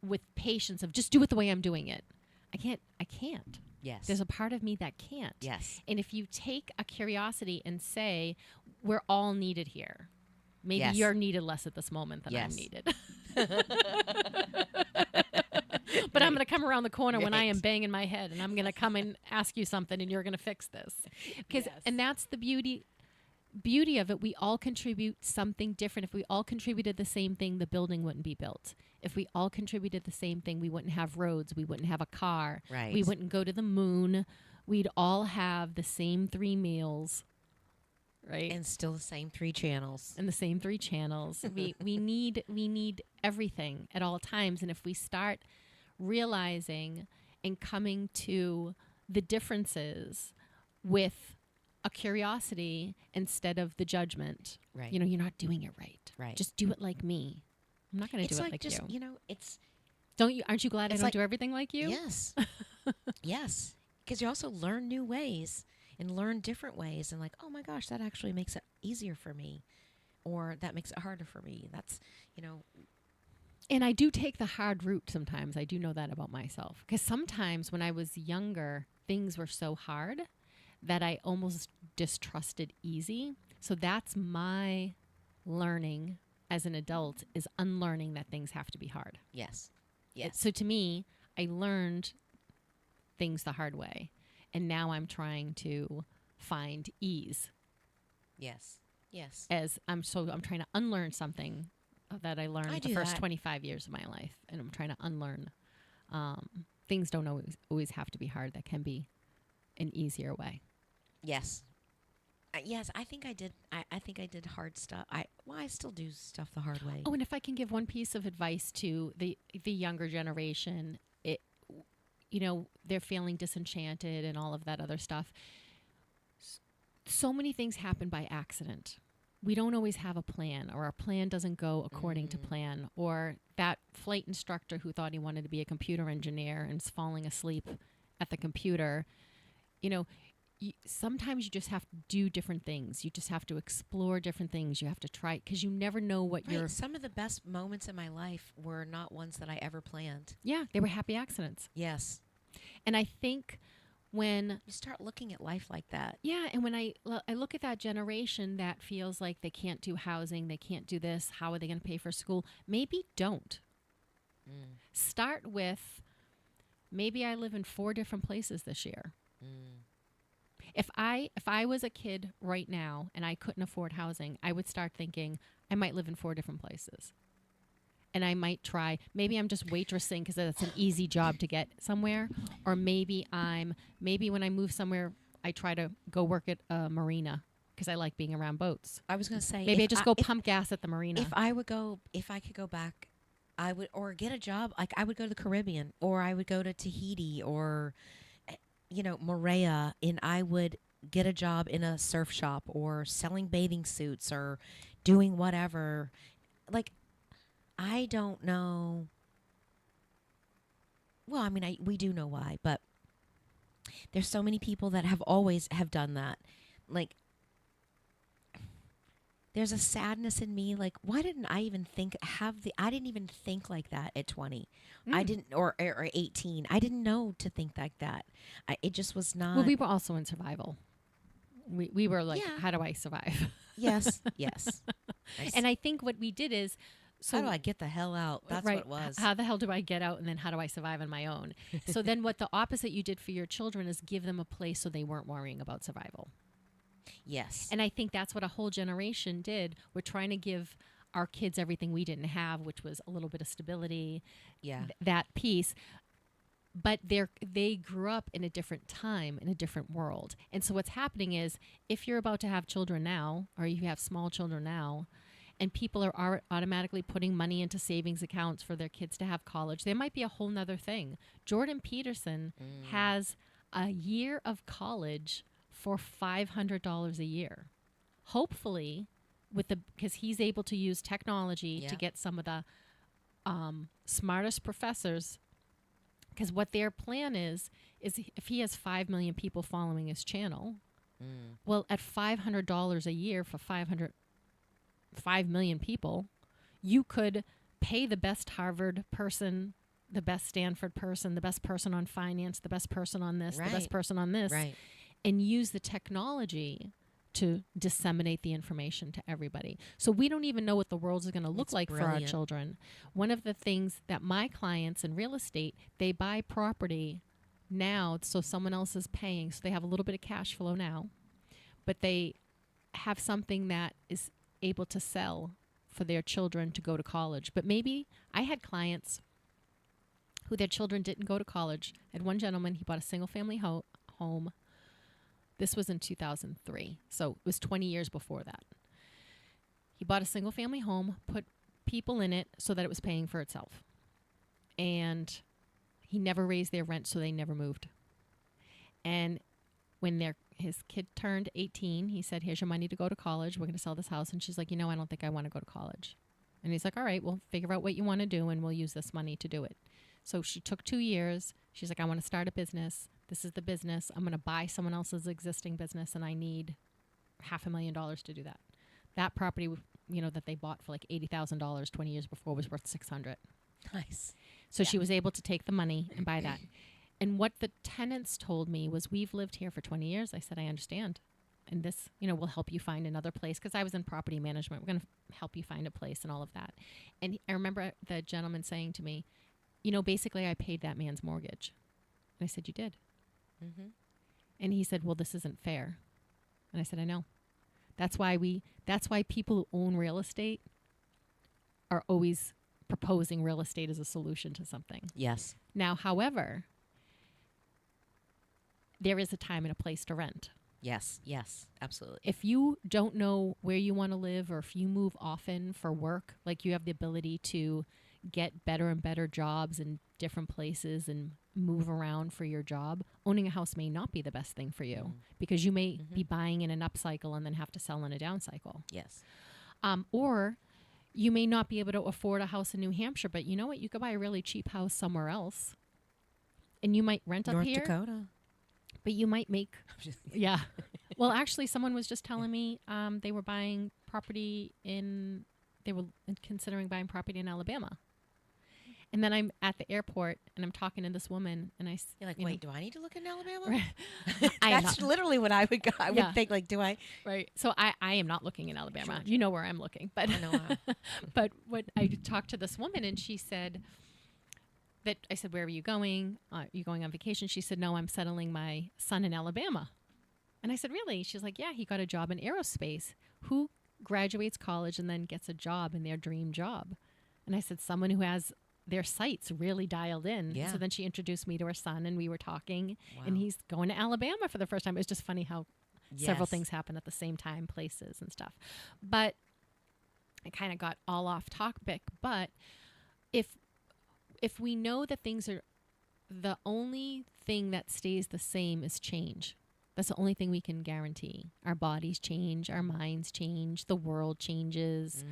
with patience of just do it the way I'm doing it. I can't. Yes. There's a part of me that can't. Yes. And if you take a curiosity and say, we're all needed here. Maybe Yes. you're needed less at this moment than Yes. I'm needed. But I'm going to come around the corner when I am banging my head, and I'm going to come and ask you something, and you're going to fix this. And that's the beauty of it. We all contribute something different. If we all contributed the same thing, the building wouldn't be built. If we all contributed the same thing, we wouldn't have roads. We wouldn't have a car. Right. We wouldn't go to the moon. We'd all have the same 3 meals. Right. And still the same 3 channels. And the same 3 channels. we need everything at all times. And if we start realizing and coming to the differences with a curiosity instead of the judgment. Right. You're not doing it right. Right. Just do it like me. I'm not going to do it like like just, you. It's. Aren't you glad I don't do everything like you? Yes. Yes. Because you also learn new ways and learn different ways and like, oh my gosh, that actually makes it easier for me. Or that makes it harder for me. That's, And I do take the hard route sometimes. I do know that about myself. Because sometimes when I was younger, things were so hard that I almost distrusted easy. So that's my learning as an adult, is unlearning that things have to be hard. Yes. Yes. So to me, I learned things the hard way. And now I'm trying to find ease. Yes. Yes. As I'm trying to unlearn something that I learned the first 25 years of my life. And I'm trying to unlearn. Things don't always have to be hard. That can be an easier way. Yes. Yes, I think I did. I think I did hard stuff. I still do stuff the hard way. Oh, and if I can give one piece of advice to the younger generation, they're feeling disenchanted and all of that other stuff. So many things happen by accident. We don't always have a plan, or our plan doesn't go according to plan, or that flight instructor who thought he wanted to be a computer engineer and is falling asleep at the computer. Sometimes you just have to do different things. You just have to explore different things. You have to try, because you never know what you're... Some of the best moments in my life were not ones that I ever planned. Yeah, they were happy accidents. Yes. And I think when... You start looking at life like that. Yeah, and when I look at that generation that feels like they can't do housing, they can't do this, how are they going to pay for school? Maybe don't. Start with, maybe I live in 4 different places this year. If I was a kid right now and I couldn't afford housing, I would start thinking I might live in 4 different places. And I might try, maybe I'm just waitressing because that's an easy job to get somewhere. Or maybe when I move somewhere, I try to go work at a marina because I like being around boats. I was going to say, maybe I just go pump gas at the marina. If I could go back, I would, or get a job, like I would go to the Caribbean, or I would go to Tahiti, or Moorea, and I would get a job in a surf shop or selling bathing suits or doing whatever. Like, I don't know. Well, I mean, we do know why, but there's so many people that always done that. Like, there's a sadness in me. Like, why didn't I even I didn't even think like that at 20. I didn't, or 18. I didn't know to think like that. It just was not. Well, we were also in survival. We were like, how do I survive? Yes, yes. And I think what we did is, so how do I get the hell out? That's what it was. How the hell do I get out, and then how do I survive on my own? So then what the opposite you did for your children is give them a place so they weren't worrying about survival. Yes. And I think that's what a whole generation did. We're trying to give our kids everything we didn't have, which was a little bit of stability, that piece. But they grew up in a different time, in a different world. And so what's happening is, if you're about to have children now, or you have small children now, and people are automatically putting money into savings accounts for their kids to have college, there might be a whole nother thing. Jordan Peterson has a year of college for $500 a year. Hopefully, because he's able to use technology to get some of the smartest professors. Because what their plan is if he has 5 million people following his channel, well, at $500 a year for 5 million people, you could pay the best Harvard person, the best Stanford person, the best person on finance, the best person on this, the best person on this, and use the technology to disseminate the information to everybody. So we don't even know what the world is going to look like for our children. One of the things that my clients in real estate, they buy property now, so someone else is paying, so they have a little bit of cash flow now, but they have something that is able to sell for their children to go to college. But maybe I had clients who their children didn't go to college. I had one gentleman, he bought a single family home. This was in 2003, so it was 20 years before that. He bought a single family home, put people in it so that it was paying for itself. And he never raised their rent, so they never moved. And when his kid turned 18, he said, here's your money to go to college. We're going to sell this house. And she's like, I don't think I want to go to college. And he's like, all right, we'll figure out what you want to do, and we'll use this money to do it. So she took 2 years. She's like, I want to start a business. This is the business. I'm going to buy someone else's existing business, and I need $500,000 to do that. That property, that they bought for like $80,000 20 years before was worth $600,000. Nice. So she was able to take the money and buy that. And what the tenants told me was, we've lived here for 20 years. I said, I understand. And this, will help you find another place. Because I was in property management. We're going to help you find a place and all of that. And I remember the gentleman saying to me, basically I paid that man's mortgage. And I said, you did? Mm-hmm. And he said, well, this isn't fair. And I said, I know. That's why people who own real estate are always proposing real estate as a solution to something. Yes. Now, however, there is a time and a place to rent. Yes, absolutely. If you don't know where you want to live, or if you move often for work, like you have the ability to get better and better jobs in different places and move around for your job, owning a house may not be the best thing for you because you may be buying in an upcycle and then have to sell in a down cycle. Yes. Or you may not be able to afford a house in New Hampshire, but you know what? You could buy a really cheap house somewhere else, and you might rent up here. North Dakota. But you might make, Well, actually, someone was just telling me they were buying property they were considering buying property in Alabama. And then I'm at the airport and I'm talking to this woman, and you're like, wait, do I need to look in Alabama? Right. That's literally what I would go. I would think, like, do I? Right. So I am not looking in Alabama. Sure. You know where I'm looking, but I know. but when I talked to this woman, and she said that, I said, where are you going? Are you going on vacation? She said, no, I'm settling my son in Alabama. And I said, really? She's like, yeah, he got a job in aerospace. Who graduates college and then gets a job in their dream job? And I said, someone who has their sights really dialed in. Yeah. So then she introduced me to her son, and we were talking, and he's going to Alabama for the first time. It was just funny how several things happen at the same time, places and stuff. But I kind of got all off topic. But if we know that things are, the only thing that stays the same is change. That's the only thing we can guarantee. Our bodies change, our minds change, the world changes.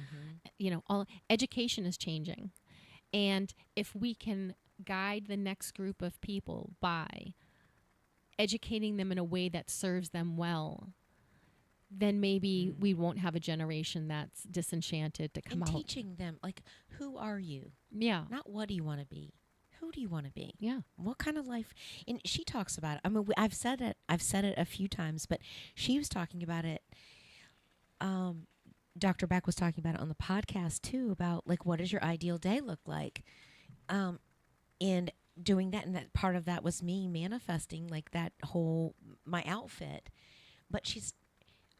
All education is changing. And if we can guide the next group of people by educating them in a way that serves them well, then maybe we won't have a generation that's disenchanted to come out. Teaching them, like, who are you? Yeah. Not what do you want to be? Who do you want to be? Yeah. What kind of life? And she talks about it. I mean, I've said it a few times, but she was talking about it. Dr. Beck was talking about it on the podcast too, about like, what does your ideal day look like? And doing that, and that part of that was me manifesting like that whole, my outfit. But she's,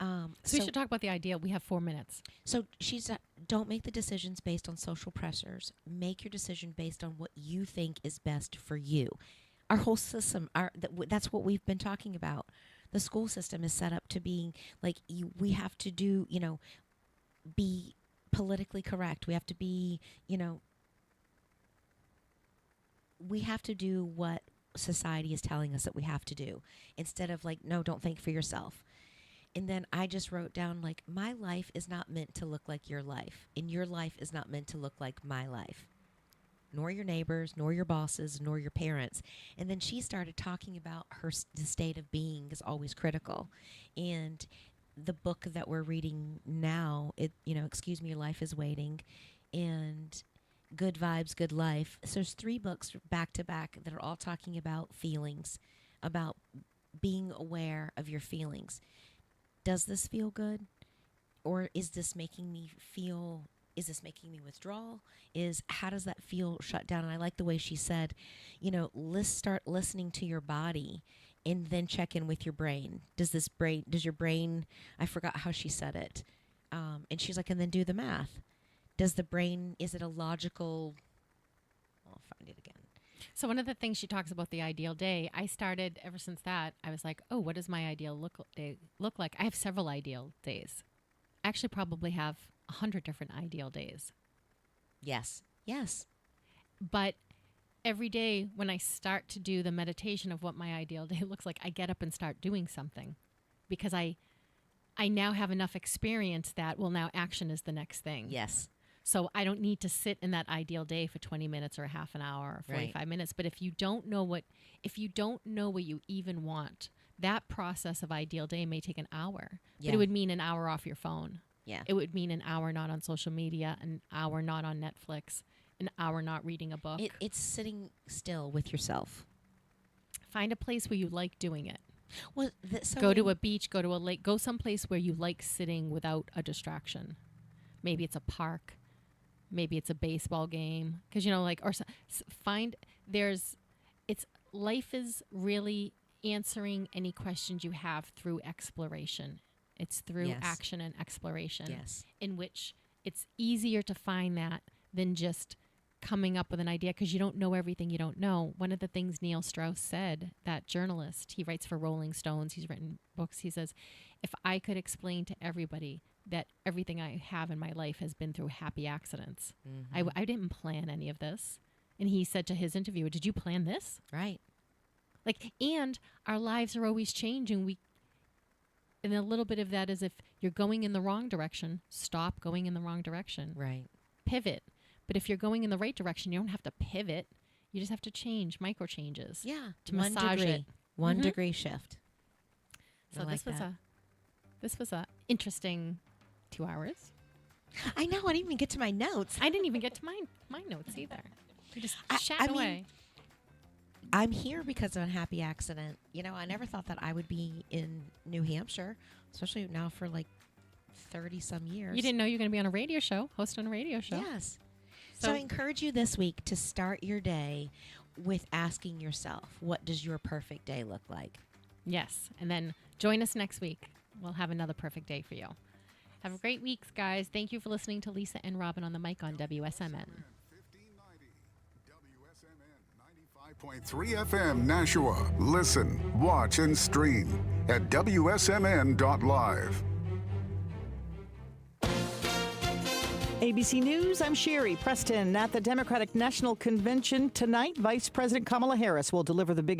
so we should talk about the idea. We have 4 minutes. So she's, don't make the decisions based on social pressures. Make your decision based on what you think is best for you. Our whole system, that's what we've been talking about. The school system is set up to being like, we have to do, be politically correct. We have to be, we have to do what society is telling us that we have to do, instead of like, no, don't think for yourself. And then I just wrote down, like, my life is not meant to look like your life, and your life is not meant to look like my life, nor your neighbors, nor your bosses, nor your parents. And then she started talking about the state of being is always critical. And the book that we're reading now, Excuse Me, Your Life is Waiting, and Good Vibes, Good Life. So there's 3 books back to back that are all talking about feelings, about being aware of your feelings. Does this feel good? Or is this making me withdraw? How does that feel shut down? And I like the way she said, start listening to your body and then check in with your brain. Does your brain, I forgot how she said it. And she's like, and then do the math. Is it a logical, I'll find it again. So one of the things she talks about the ideal day, I started ever since that, I was like, oh, what does my ideal day look like? I have several ideal days. I actually probably have 100 different ideal days. Yes. But every day when I start to do the meditation of what my ideal day looks like, I get up and start doing something, because I now have enough experience that, well, now action is the next thing. Yes. So I don't need to sit in that ideal day for 20 minutes or a half an hour or 45 minutes. But if you don't know what you even want, that process of ideal day may take an hour. Yeah. But it would mean an hour off your phone. Yeah. It would mean an hour not on social media, an hour not on Netflix, an hour not reading a book. It's sitting still with yourself. Find a place where you like doing it. Well, go to a beach, go to a lake, go someplace where you like sitting without a distraction. Maybe it's a park. Maybe it's a baseball game. Because, life is really answering any questions you have through exploration. It's through action and exploration. Yes. In which it's easier to find that than just coming up with an idea, because you don't know everything you don't know. One of the things Neil Strauss said, that journalist, he writes for Rolling Stones, he's written books, he says, if I could explain to everybody that everything I have in my life has been through happy accidents. Mm-hmm. I didn't plan any of this. And he said to his interviewer, did you plan this? Right. And our lives are always changing. And a little bit of that is, if you're going in the wrong direction, stop going in the wrong direction. Right. Pivot. But if you're going in the right direction, you don't have to pivot. You just have to change, micro changes. Yeah. To massage it. 1 degree shift. So this was a interesting 2 hours. I know. I didn't even get to my notes. I didn't even get to my notes either. We just chatting away. I'm here because of a happy accident. I never thought that I would be in New Hampshire, especially now for 30 some years. You didn't know you were going to be on a radio show, hosting a radio show. Yes. So I encourage you this week to start your day with asking yourself, what does your perfect day look like? Yes. And then join us next week. We'll have another perfect day for you. Have a great week, guys. Thank you for listening to Lisa and Robyn on the mic on WSMN. 95.3 FM Nashua. Listen, watch, and stream at WSMN.live. ABC News, I'm Sherry Preston. At the Democratic National Convention tonight, Vice President Kamala Harris will deliver the biggest